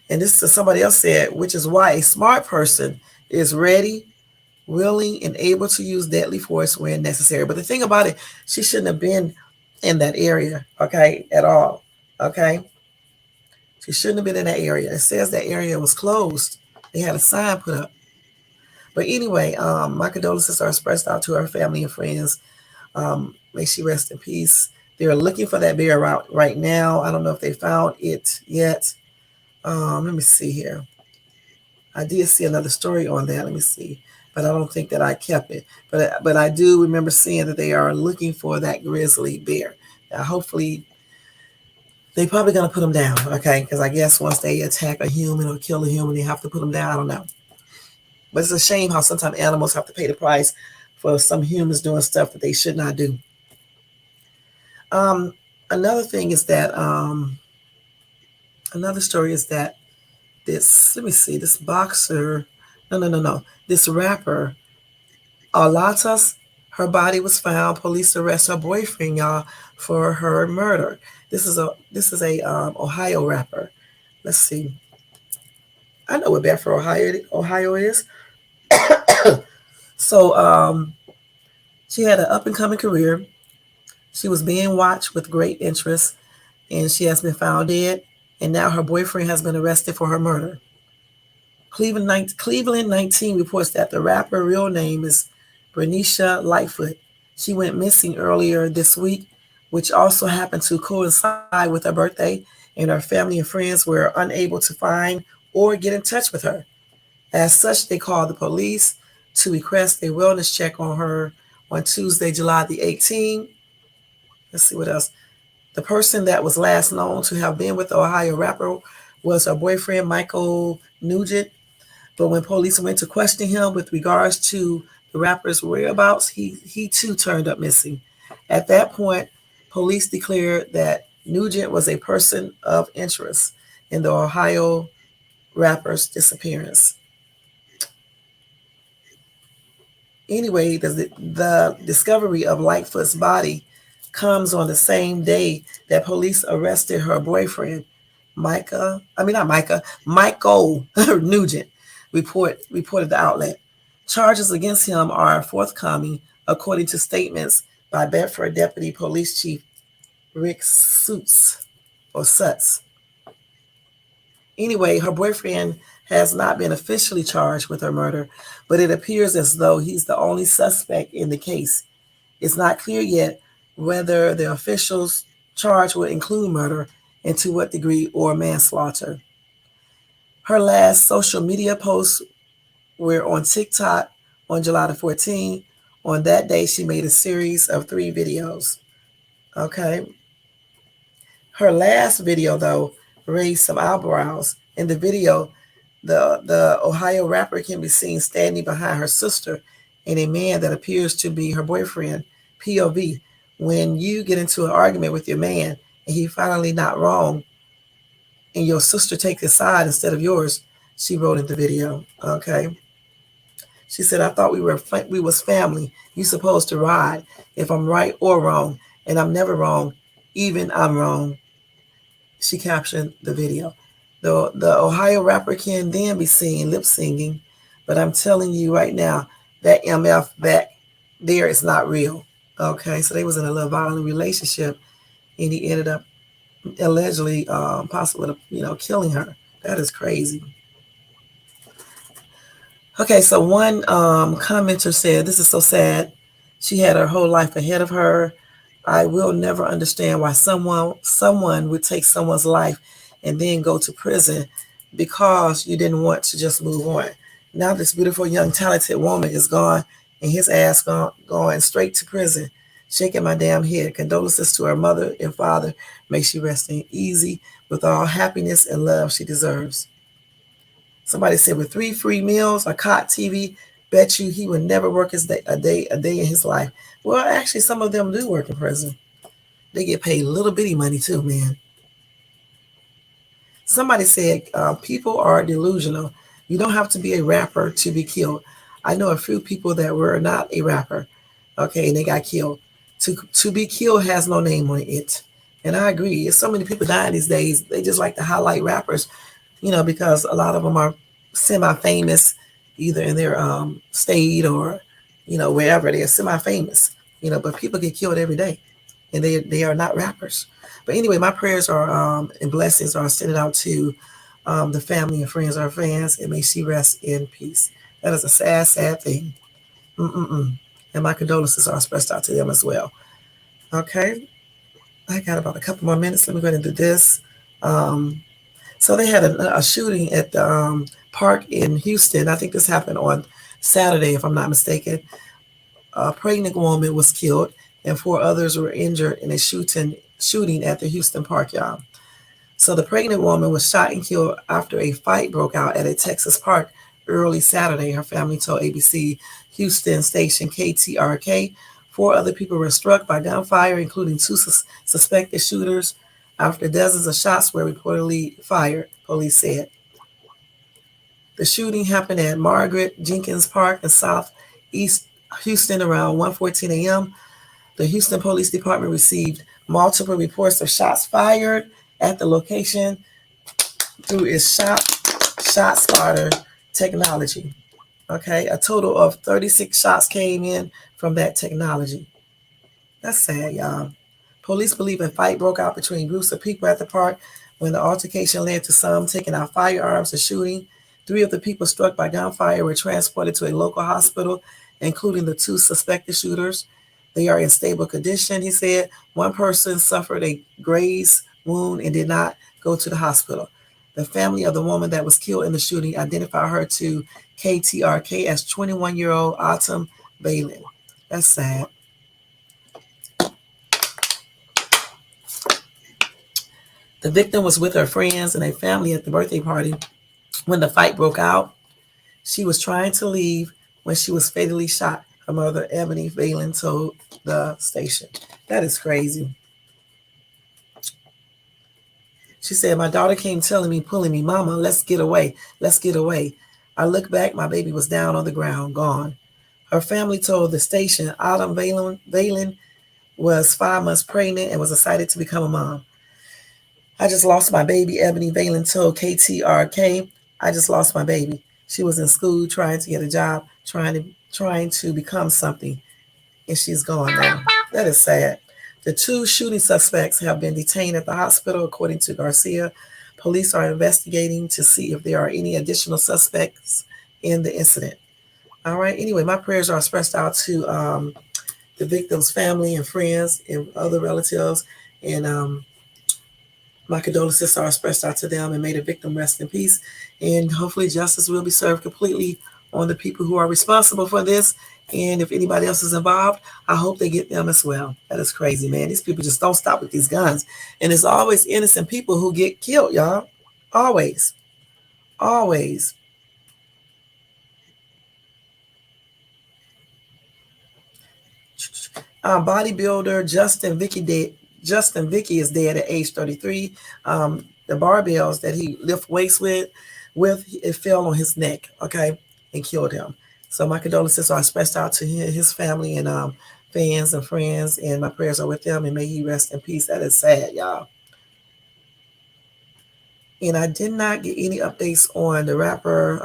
And this is somebody else said, which is why a smart person is ready, willing, and able to use deadly force when necessary. But the thing about it, she shouldn't have been in that area, okay, at all. Okay. She shouldn't have been in that area. It says that area was closed. They had a sign put up. But anyway, my condolences are expressed out to her family and friends. May she rest in peace. They're looking for that bear right now. I don't know if they found it yet. Let me see here. I did see another story on that. Let me see, but I don't think that I kept it. But I do remember seeing that they are looking for that grizzly bear. Now, hopefully, they probably gonna put them down, okay? Because I guess once they attack a human or kill a human, they have to put them down. I don't know. But it's a shame how sometimes animals have to pay the price for some humans doing stuff that they should not do. Um, another thing is that another story is that this. Let me see. This boxer. No. This rapper, Alatas. Her body was found. Police arrest her boyfriend, y'all, for her murder. This is a Ohio rapper. Let's see. I know what Bedford, Ohio is. So she had an up and coming career. She was being watched with great interest, and she has been found dead. And now her boyfriend has been arrested for her murder. Cleveland 19 reports that the rapper real name is Bernicia Lightfoot. She went missing earlier this week, which also happened to coincide with her birthday, and her family and friends were unable to find or get in touch with her. As such, they called the police to request a wellness check on her on Tuesday, July the 18th. Let's see what else. The person that was last known to have been with the Ohio rapper was her boyfriend, Michael Nugent. But when police went to question him with regards to the rapper's whereabouts, he too turned up missing. At that point, police declared that Nugent was a person of interest in the Ohio rapper's disappearance. Anyway, the discovery of Lightfoot's body comes on the same day that police arrested her boyfriend, not Micah, Michael Nugent, reported the outlet. Charges against him are forthcoming, according to statements by Bedford Deputy Police Chief Rick Sutz. Anyway, her boyfriend has not been officially charged with her murder, but it appears as though he's the only suspect in the case. It's not clear yet whether the officials charge will include murder and to what degree or manslaughter. Her last social media posts were on TikTok on July the 14th. On that day, she made a series of 3 videos. Okay. Her last video, though, raised some eyebrows. In the video, the Ohio rapper can be seen standing behind her sister and a man that appears to be her boyfriend, POV. When you get into an argument with your man and he finally not wrong and your sister takes his side instead of yours, she wrote in the video. Okay. She said, I thought we was family. You supposed to ride if I'm right or wrong, and I'm never wrong, even I'm wrong. She captioned the video. The Ohio rapper can then be seen lip singing, but I'm telling you right now, that MF back there is not real. Okay, so they was in a little violent relationship, and he ended up allegedly, possibly, killing her. That is crazy. Okay, so one commenter said, "This is so sad. She had her whole life ahead of her. I will never understand why someone would take someone's life and then go to prison because you didn't want to just move on. Now this beautiful, young, talented woman is gone, and his ass going straight to prison. Shaking my damn head. Condolences to her mother and father. May she rest in easy with all happiness and love she deserves." Somebody said, with 3 free meals, a cot, TV, bet you he would never work a day in his life. Well, actually, some of them do work in prison. They get paid little bitty money too, man. Somebody said, people are delusional. You don't have to be a rapper to be killed. I know a few people that were not a rapper, okay, and they got killed. To be killed has no name on it. And I agree. There's so many people dying these days. They just like to highlight rappers, because a lot of them are semi-famous, either in their state or, wherever they're semi-famous. But people get killed every day, and they are not rappers. But anyway, my prayers are and blessings are sending out to the family and friends, our fans, and may she rest in peace. That is a sad, sad thing. Mm-mm-mm. And my condolences are expressed out to them as well. Okay, I got about a couple more minutes. Let me go ahead and do this. Um, so they had a shooting at the park in Houston. I think this happened on Saturday, if I'm not mistaken. A pregnant woman was killed, and four others were injured in a shooting at the Houston park, y'all. So the pregnant woman was shot and killed after a fight broke out at a Texas park early Saturday. Her family told ABC Houston station KTRK. Four other people were struck by gunfire, including two suspected shooters, after dozens of shots were reportedly fired, police said. The shooting happened at Margaret Jenkins Park in southeast Houston around 1:14 a.m. The Houston Police Department received multiple reports of shots fired at the location through its shot spotter technology. Okay, a total of 36 shots came in from that technology. That's sad, y'all. Police believe a fight broke out between groups of people at the park when the altercation led to some taking out firearms and shooting. Three of the people struck by gunfire were transported to a local hospital, including the two suspected shooters. They are in stable condition, he said. One person suffered a graze wound and did not go to the hospital. The family of the woman that was killed in the shooting identified her to KTRK as 21-year-old Autumn Balin. That's sad. The victim was with her friends and a family at the birthday party when the fight broke out. She was trying to leave when she was fatally shot, her mother, Ebony Balin, told the station. That is crazy. She said, my daughter came telling me, pulling me, Mama, let's get away. Let's get away. I looked back, my baby was down on the ground, gone. Her family told the station Autumn Balin was 5 months pregnant and was excited to become a mom. I just lost my baby, Ebony Balin told KTRK. I just lost my baby. She was in school trying to get a job, trying to become something, and she's gone now. That is sad. The two shooting suspects have been detained at the hospital, according to Garcia. Police are investigating to see if there are any additional suspects in the incident. All right. Anyway, my prayers are expressed out to the victim's family and friends and other relatives, and my condolences are expressed out to them, and may the victim rest in peace. And hopefully justice will be served completely on the people who are responsible for this. And if anybody else is involved, I hope they get them as well. That is crazy, man. These people just don't stop with these guns. And it's always innocent people who get killed, y'all. Always. Always. Bodybuilder Justin Vicky is dead at age 33. The barbells that he lift weights with it fell on his neck, okay, and killed him. So my condolences are expressed out to his family and fans and friends, and my prayers are with them, and may he rest in peace. That is sad, y'all. And I did not get any updates on the rapper,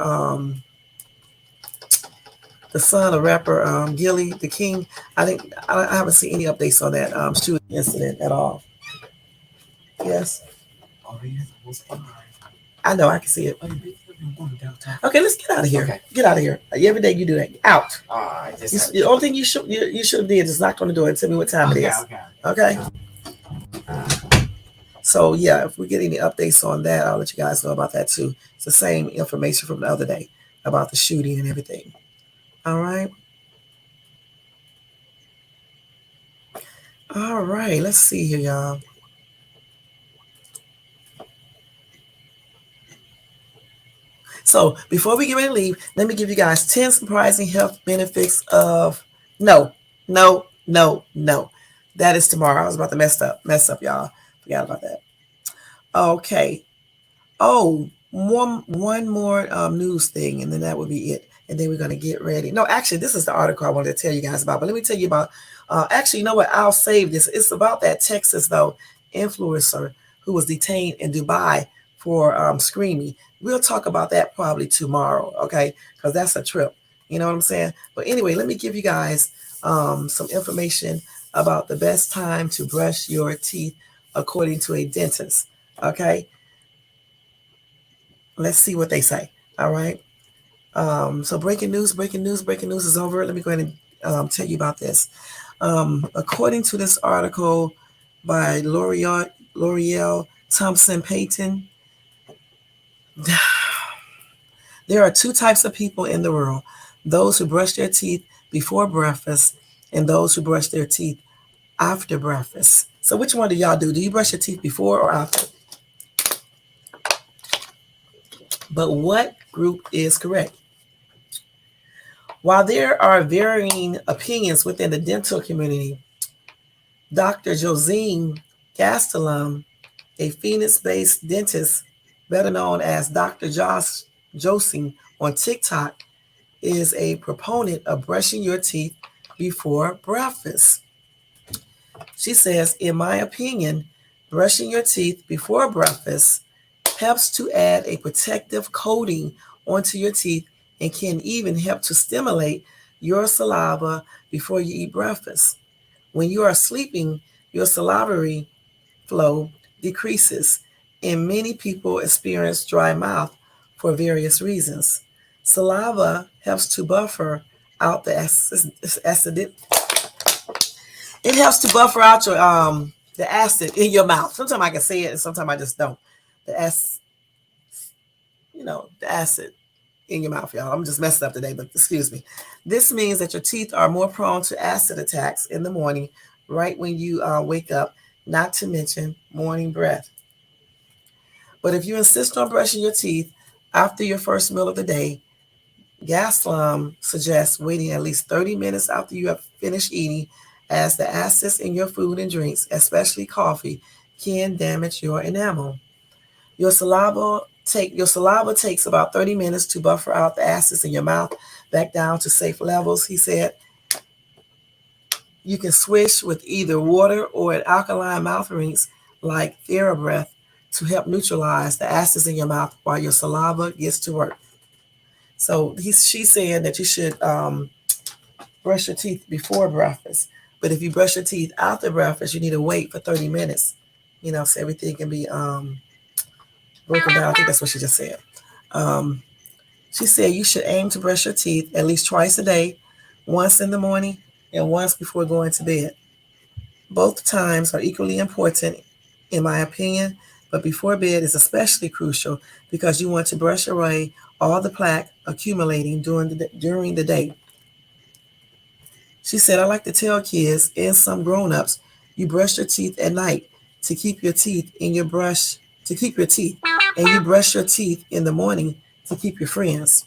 the son of rapper Gilly the King. I haven't seen any updates on that shooting incident at all. Yes. I know, I can see it. Okay, let's get out of here. Okay. Get out of here. Every day you do that. Out. The only thing you should have did is knock on the door and tell me what time it is. Okay. So yeah, if we get any updates on that, I'll let you guys know about that too. It's the same information from the other day about the shooting and everything. All right. All right. Let's see here, y'all. So before we get ready to leave, let me give you guys 10 surprising health benefits of no. That is tomorrow. I was about to mess up, y'all. Forgot about that. Okay. Oh, one more news thing, and then that would be it. and then we're going to get ready. No, actually, this is the article I wanted to tell you guys about. But let me tell you about, actually, you know what? I'll save this. It's about that Texas, though, influencer who was detained in Dubai for screaming. We'll talk about that probably tomorrow, okay? Because that's a trip. You know what I'm saying? But anyway, let me give you guys some information about the best time to brush your teeth according to a dentist, okay? Let's see what they say, all right? So breaking news is over. Let me go ahead and tell you about this. According to this article by L'Oreal Thompson Payton, there are two types of people in the world: those who brush their teeth before breakfast and those who brush their teeth after breakfast. So which one do y'all do? Do you brush your teeth before or after? But what group is correct? While there are varying opinions within the dental community, Dr. Josine Gastelum, a Phoenix-based dentist, better known as Dr. Josh Josing on TikTok, is a proponent of brushing your teeth before breakfast. She says, in my opinion, brushing your teeth before breakfast helps to add a protective coating onto your teeth and can even help to stimulate your saliva before you eat breakfast. When you are sleeping, your salivary flow decreases, and many people experience dry mouth for various reasons. Saliva helps to buffer out the acid. It helps to buffer out your the acid in your mouth. Sometimes I can say it, and sometimes I just don't. The acid in your mouth, y'all. I'm just messed up today, but excuse me. This means that your teeth are more prone to acid attacks in the morning, right when you wake up, not to mention morning breath. But if you insist on brushing your teeth after your first meal of the day, Gaslam suggests waiting at least 30 minutes after you have finished eating, as the acids in your food and drinks, especially coffee, can damage your enamel. Your saliva takes about 30 minutes to buffer out the acids in your mouth back down to safe levels, he said. You can swish with either water or an alkaline mouth rinse like TheraBreath to help neutralize the acids in your mouth while your saliva gets to work. So she's saying that you should brush your teeth before breakfast. But if you brush your teeth after breakfast, you need to wait for 30 minutes, so everything can be broken down. I think that's what she just said. She said you should aim to brush your teeth at least twice a day, once in the morning and once before going to bed. Both times are equally important, in my opinion, but before bed is especially crucial because you want to brush away all the plaque accumulating during the day. She said, I like to tell kids and some grown-ups, you brush your teeth at night to keep your teeth, and you brush your teeth in the morning to keep your friends.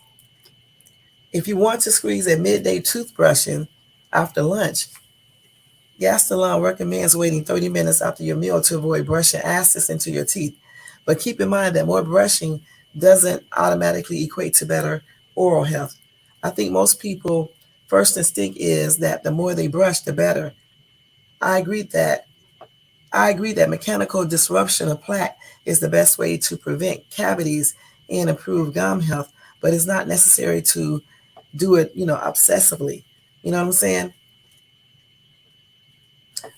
If you want to squeeze a midday toothbrushing after lunch, Gastelum recommends waiting 30 minutes after your meal to avoid brushing acids into your teeth. But keep in mind that more brushing doesn't automatically equate to better oral health. I think most people first instinct is that the more they brush, the better. I agree that mechanical disruption of plaque is the best way to prevent cavities and improve gum health, but it's not necessary to do it, obsessively. You know what I'm saying?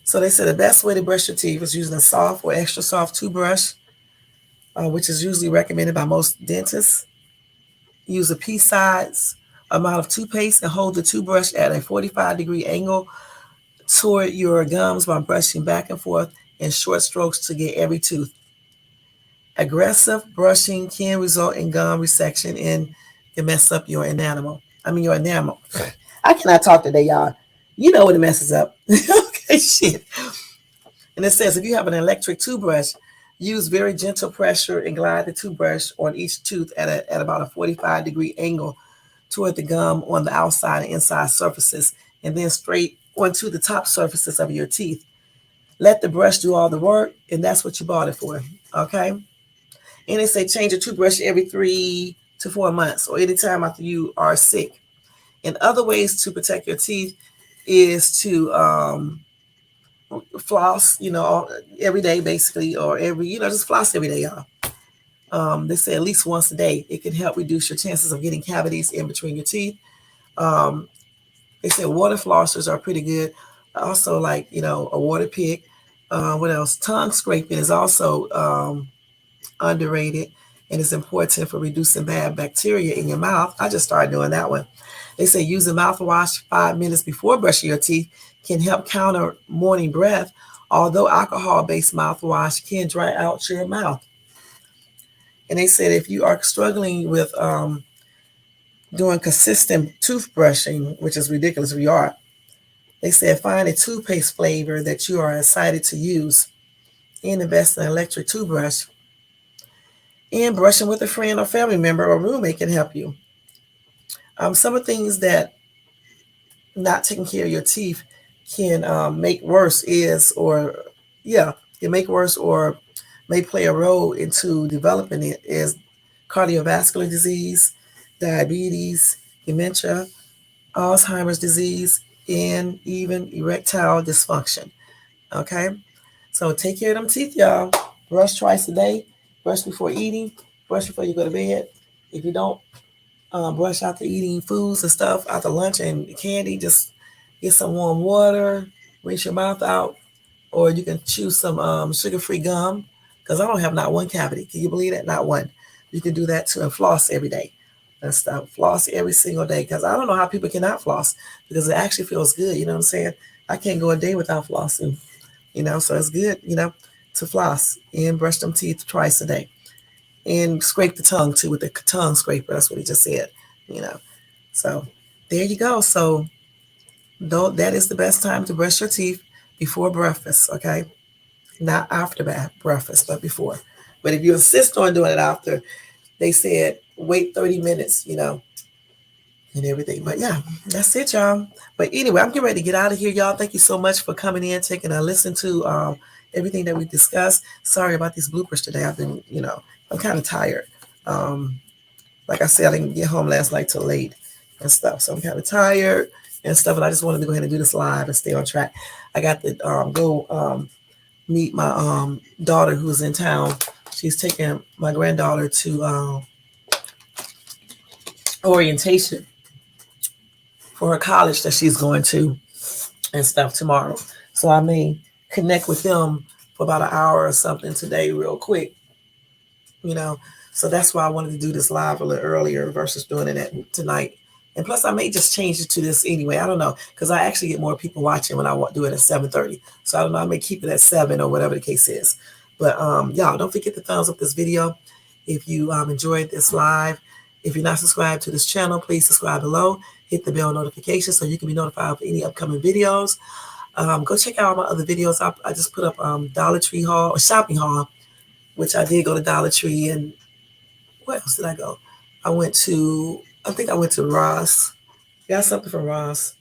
So they said the best way to brush your teeth is using a soft or extra soft toothbrush, which is usually recommended by most dentists. Use a pea-sized amount of toothpaste and hold the toothbrush at a 45-degree angle toward your gums while brushing back and forth in short strokes to get every tooth. Aggressive brushing can result in gum resection and can mess up your enamel. I cannot talk today, y'all. You know what it messes up. Okay, shit. And it says if you have an electric toothbrush, use very gentle pressure and glide the toothbrush on each tooth at about a 45-degree angle toward the gum on the outside and inside surfaces, and then straight onto the top surfaces of your teeth. Let the brush do all the work, and that's what you bought it for, okay? And they say change your toothbrush every 3 to 4 months or anytime after you are sick. And other ways to protect your teeth is to floss, every day basically, or just floss every day, y'all. They say at least once a day. It can help reduce your chances of getting cavities in between your teeth. They say water flossers are pretty good. Also, like, a water pick. What else? Tongue scraping is also underrated, and it's important for reducing bad bacteria in your mouth. I just started doing that one. They say using mouthwash 5 minutes before brushing your teeth can help counter morning breath, although alcohol-based mouthwash can dry out your mouth. And they said if you are struggling with doing consistent toothbrushing, which is ridiculous if you are, they said find a toothpaste flavor that you are excited to use and invest in an electric toothbrush. And brushing with a friend or family member or roommate can help you. Some of the things that not taking care of your teeth can make worse can make worse or may play a role into developing it is cardiovascular disease, diabetes, dementia, Alzheimer's disease, and even erectile dysfunction. Okay? So take care of them teeth, y'all. Brush twice a day. Brush before eating. Brush before you go to bed. If you don't brush after eating foods and stuff, after lunch and candy, just get some warm water, rinse your mouth out, or you can chew some sugar-free gum, because I don't have not one cavity. Can you believe that? Not one. You can do that too, and floss every day. And stuff. Floss every single day, because I don't know how people cannot floss, because it actually feels good. You know what I'm saying? I can't go a day without flossing. So it's good, to floss and brush them teeth twice a day. And scrape the tongue too with the tongue scraper. That's what he just said, So there you go. So though that is the best time to brush your teeth before breakfast, okay? Not after breakfast, but before. But if you insist on doing it after, they said wait 30 minutes, and everything. But yeah, that's it, y'all. But anyway, I'm getting ready to get out of here, y'all. Thank you so much for coming in, taking a listen to everything that we discussed. Sorry about these bloopers today. I've been, I'm kind of tired. Like I said, I didn't get home last night till late and stuff. So I'm kind of tired and stuff. And I just wanted to go ahead and do this live and stay on track. I got to go meet my daughter who's in town. She's taking my granddaughter to orientation for her college that she's going to and stuff tomorrow. So I may connect with them for about an hour or something today real quick, So that's why I wanted to do this live a little earlier versus doing it tonight. And plus, I may just change it to this anyway. I don't know, because I actually get more people watching when I do it at 7:30. So I don't know. I may keep it at 7 or whatever the case is. But y'all, don't forget to thumbs up this video if you enjoyed this live. If you're not subscribed to this channel, please subscribe below. Hit the bell notification so you can be notified of any upcoming videos. Go check out my other videos. I just put up Dollar Tree haul or shopping haul, which I did go to Dollar Tree. And where else did I go? I think I went to Ross. Got something from Ross.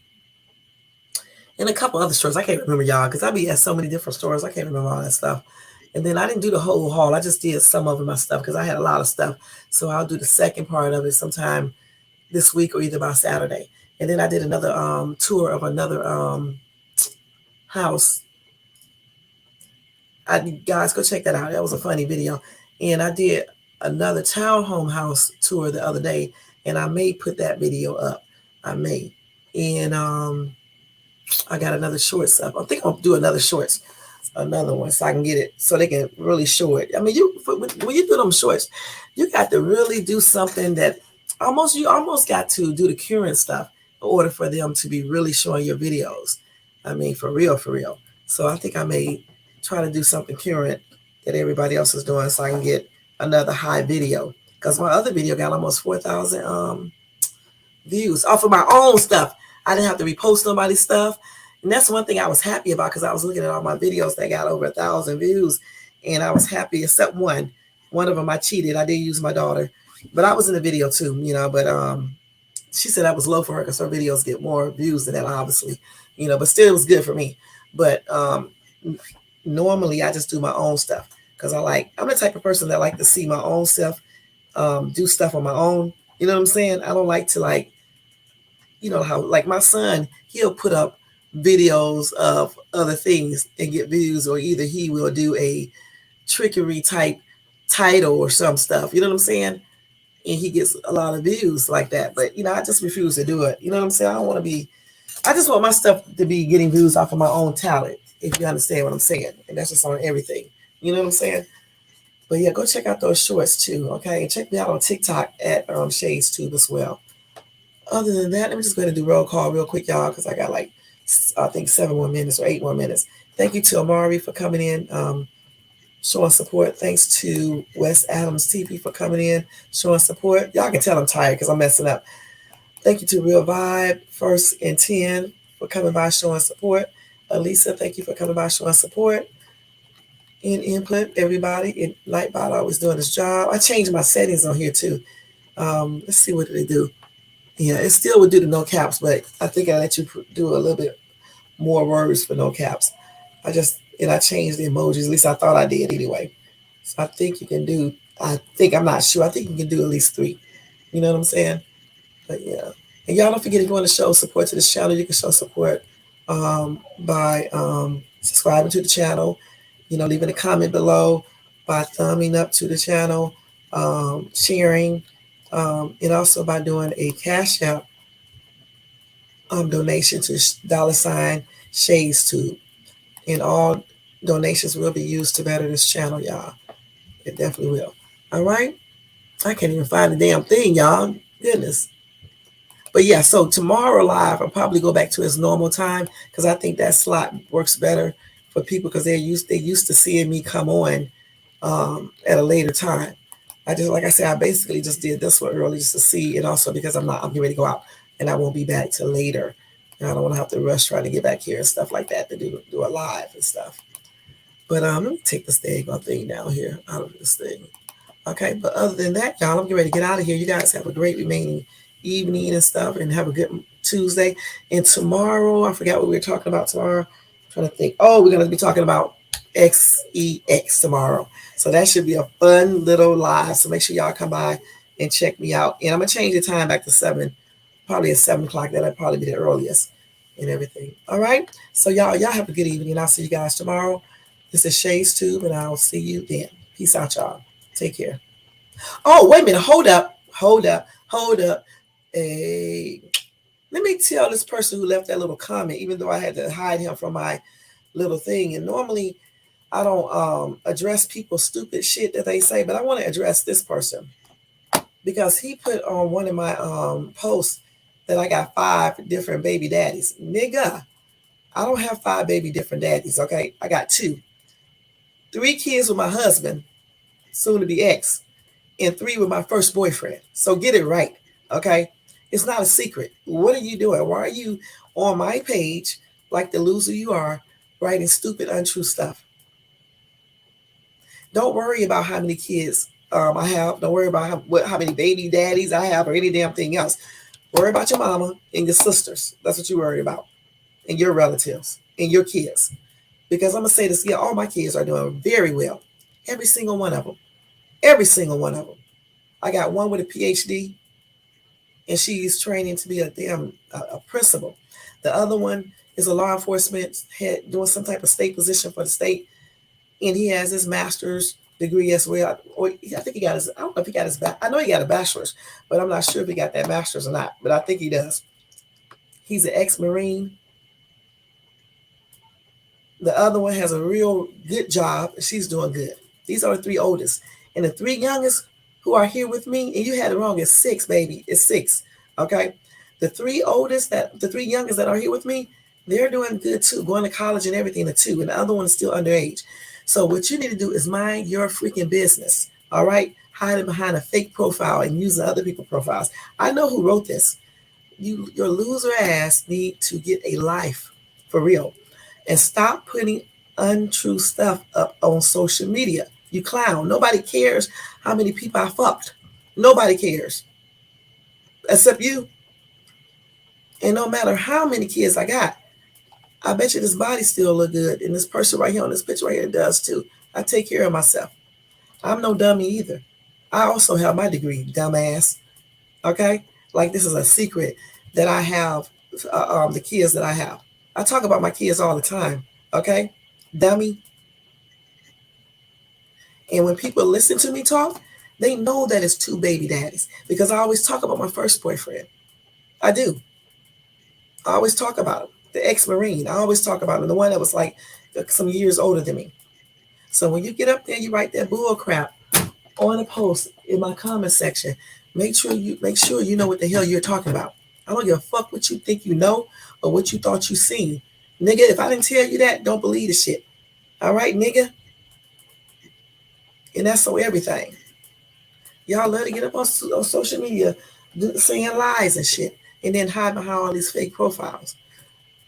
And a couple other stores. I can't remember, y'all, because I be at so many different stores. I can't remember all that stuff. And then I didn't do the whole haul. I just did some of my stuff because I had a lot of stuff. So I'll do the second part of it sometime this week or either by Saturday. And then I did another tour of another house. Guys, go check that out. That was a funny video. And I did another townhome house tour the other day, and I may put that video up. I may. And I got another shorts up. I think I'll do another shorts, another one, so I can get it so they can really show it. I mean, when you do them shorts, you got to really do something that you almost got to do the current stuff in order for them to be really showing your videos. I mean, for real, for real. So I think I may try to do something current that everybody else is doing so I can get another high video, because my other video got almost 4,000 views off of my own stuff. I didn't have to repost nobody's stuff. And that's one thing I was happy about, because I was looking at all my videos that got over 1,000 views, and I was happy except one. One of them I cheated. I did use my daughter, but I was in the video too, but she said that was low for her because her videos get more views than that, obviously, but still it was good for me. But normally I just do my own stuff because I'm the type of person that like to see my own stuff do stuff on my own. You know what I'm saying? I don't like to like, you know how like my son, he'll put up videos of other things and get views, or either he will do a trickery type title or some stuff. You know what I'm saying? And he gets a lot of views like that. But I just refuse to do it. You know what I'm saying? I don't want to be. I just want my stuff to be getting views off of my own talent. If you understand what I'm saying, and that's just on everything. You know what I'm saying? But yeah, go check out those shorts too. Okay, and check me out on TikTok at Shades Tube as well. Other than that, let me just go ahead and do roll call real quick, y'all, because I got like I think 7 more minutes or 8 more minutes. Thank you to Amari for coming in. Showing support. Thanks to Wes Adams TP for coming in, showing support. Y'all can tell I'm tired because I'm messing up. Thank you to Real Vibe, First and 10 for coming by, showing support. Elisa, thank you for coming by, showing support. And input, everybody. And Nightbot always doing his job. I changed my settings on here too. Let's see what they do. Yeah, it still would do the no caps, but I think I let you do a little bit more words for no caps. I changed the emojis. At least I thought I did anyway. So I think you can do. I'm not sure. I think you can do at least 3. You know what I'm saying? But yeah. And y'all don't forget, if you want to show support to this channel, you can show support by subscribing to the channel. Leaving a comment below, by thumbing up to the channel, sharing, and also by doing a Cash App donation to $Shades Tube. And all donations will be used to better this channel, y'all. It definitely will. All right? I can't even find the damn thing, y'all. Goodness. But yeah, so tomorrow live, I'll probably go back to its normal time, because I think that slot works better for people, because they used to seeing me come on at a later time. Like I said, I basically just did this one early just to see, and also because I'm getting ready to go out and I won't be back till later. And I don't want to have to rush trying to get back here and stuff like that to do a live and stuff. But let me take this thing down here out of this thing. Okay, but other than that, y'all, I'm getting ready to get out of here. You guys have a great remaining evening and stuff, and have a good Tuesday. And tomorrow, I forgot what we were talking about tomorrow. I'm trying to think. Oh, we're going to be talking about XEX tomorrow. So that should be a fun little live. So make sure y'all come by and check me out. And I'm going to change the time back to 7, probably at 7 o'clock. That'll probably be the earliest and everything. All right. So y'all have a good evening, and I'll see you guys tomorrow. This is Shades Tube, and I'll see you then. Peace out, y'all. Take care. Oh, wait a minute. Hold up. Hey, let me tell this person who left that little comment, even though I had to hide him from my little thing. And normally I don't address people's stupid shit that they say, but I want to address this person, because he put on one of my posts that I got 5 different baby daddies. Nigga, I don't have 5 baby different daddies, okay? I got 2. 3 kids with my husband, soon to be ex, and 3 with my first boyfriend. So get it right, okay? It's not a secret. What are you doing? Why are you on my page, like the loser you are, writing stupid, untrue stuff? Don't worry about how many kids I have. Don't worry about how many baby daddies I have or any damn thing else. Worry about your mama and your sisters. That's what you worry about. And your relatives and your kids. Because I'm going to say this, yeah, all my kids are doing very well. Every single one of them. Every single one of them. I got one with a PhD, and she's training to be a principal. The other one is a law enforcement head doing some type of state position for the state, and he has his master's degree as well. Or I think he got his. I don't know if he got his. I know he got a bachelor's, but I'm not sure if he got that master's or not. But I think he does. He's an ex-Marine. The other one has a real good job. She's doing good. These are the 3 oldest, and the 3 youngest who are here with me, and you had it wrong, it's 6, baby. It's 6. Okay. The 3 youngest that are here with me, they're doing good too, going to college and everything, the 2, and the other one is still underage. So what you need to do is mind your freaking business. All right. Hiding behind a fake profile and using other people's profiles. I know who wrote this. Your loser ass need to get a life for real, and stop putting untrue stuff up on social media. You clown. Nobody cares how many people I fucked. Nobody cares. Except you. And no matter how many kids I got, I bet you this body still look good. And this person right here on this picture right here does too. I take care of myself. I'm no dummy either. I also have my degree, dumbass. Okay? Like this is a secret that I have, the kids that I have. I talk about my kids all the time. Okay? Dummy. And when people listen to me talk, they know that it's two baby daddies because I always talk about my first boyfriend. I do. I always talk about him. The ex-Marine. I always talk about him. The one that was like some years older than me. So when you get up there, you write that bull crap on a post in my comment section. Make sure you know what the hell you're talking about. I don't give a fuck what you think you know or what you thought you seen. Nigga, if I didn't tell you that, don't believe the shit. All right, nigga? And that's so everything. Y'all love to get up on social media saying lies and shit and then hide behind all these fake profiles.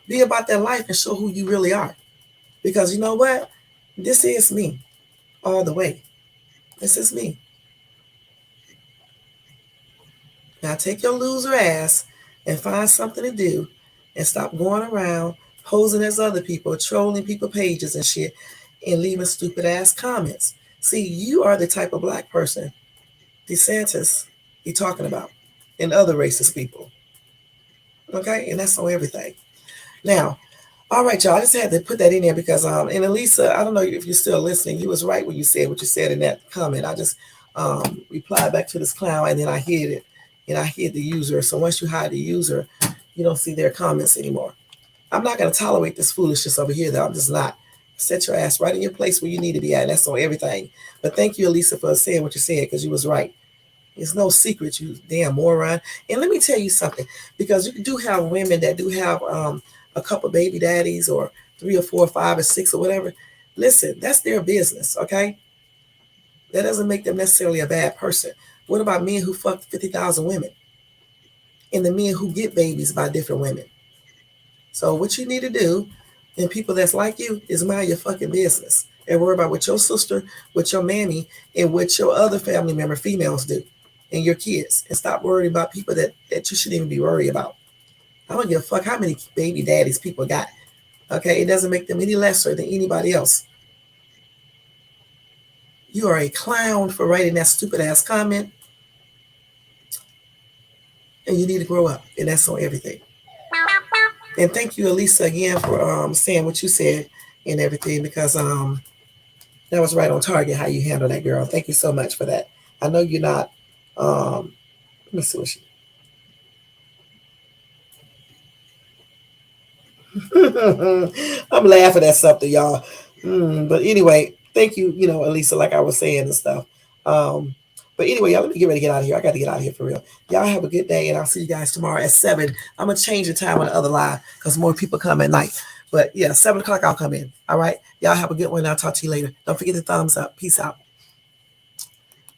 Be about that life and show who you really are. Because you know what? This is me all the way. This is me. Now take your loser ass and find something to do and stop going around posing as other people, trolling people pages and shit and leaving stupid ass comments. See, you are the type of black person DeSantis be talking about and other racist people. Okay? And that's on everything. Now, all right, y'all. I just had to put that in there because, and Elisa, I don't know if you're still listening. You was right when you said what you said in that comment. I just replied back to this clown and then I hid it and I hid the user. So once you hide the user, you don't see their comments anymore. I'm not going to tolerate this foolishness over here, though. I'm just not. Set your ass right in your place where you need to be at. And that's on everything. But thank you, Elisa, for saying what you said because you was right. It's no secret, you damn moron. And let me tell you something, because you do have women that do have a couple baby daddies or 3 or 4 or 5 or 6 or whatever. Listen, that's their business, okay? That doesn't make them necessarily a bad person. What about men who fuck 50,000 women? And the men who get babies by different women? So what you need to do, and people that's like you, is mind your fucking business. And worry about what your sister, what your mammy, and what your other family member females do. And your kids. And stop worrying about people that you shouldn't even be worried about. I don't give a fuck how many baby daddies people got. Okay? It doesn't make them any lesser than anybody else. You are a clown for writing that stupid ass comment. And you need to grow up. And that's on everything. And thank you, Elisa, again for saying what you said and everything, because that was right on target how you handle that, girl. Thank you so much for that. I know you're not. Let me see what she. I'm laughing at something, y'all. But anyway, thank you, Elisa, like I was saying and stuff. But anyway, y'all, let me get ready to get out of here. I got to get out of here for real. Y'all have a good day, and I'll see you guys tomorrow at 7. I'm going to change the time on the other live because more people come at night. But yeah, 7 o'clock I'll come in. All right? Y'all have a good one. I'll talk to you later. Don't forget the thumbs up. Peace out.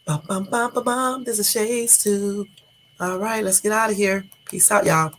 Bum, bum, bum, bum, bum. There's a Shades too. All right, let's get out of here. Peace out, y'all.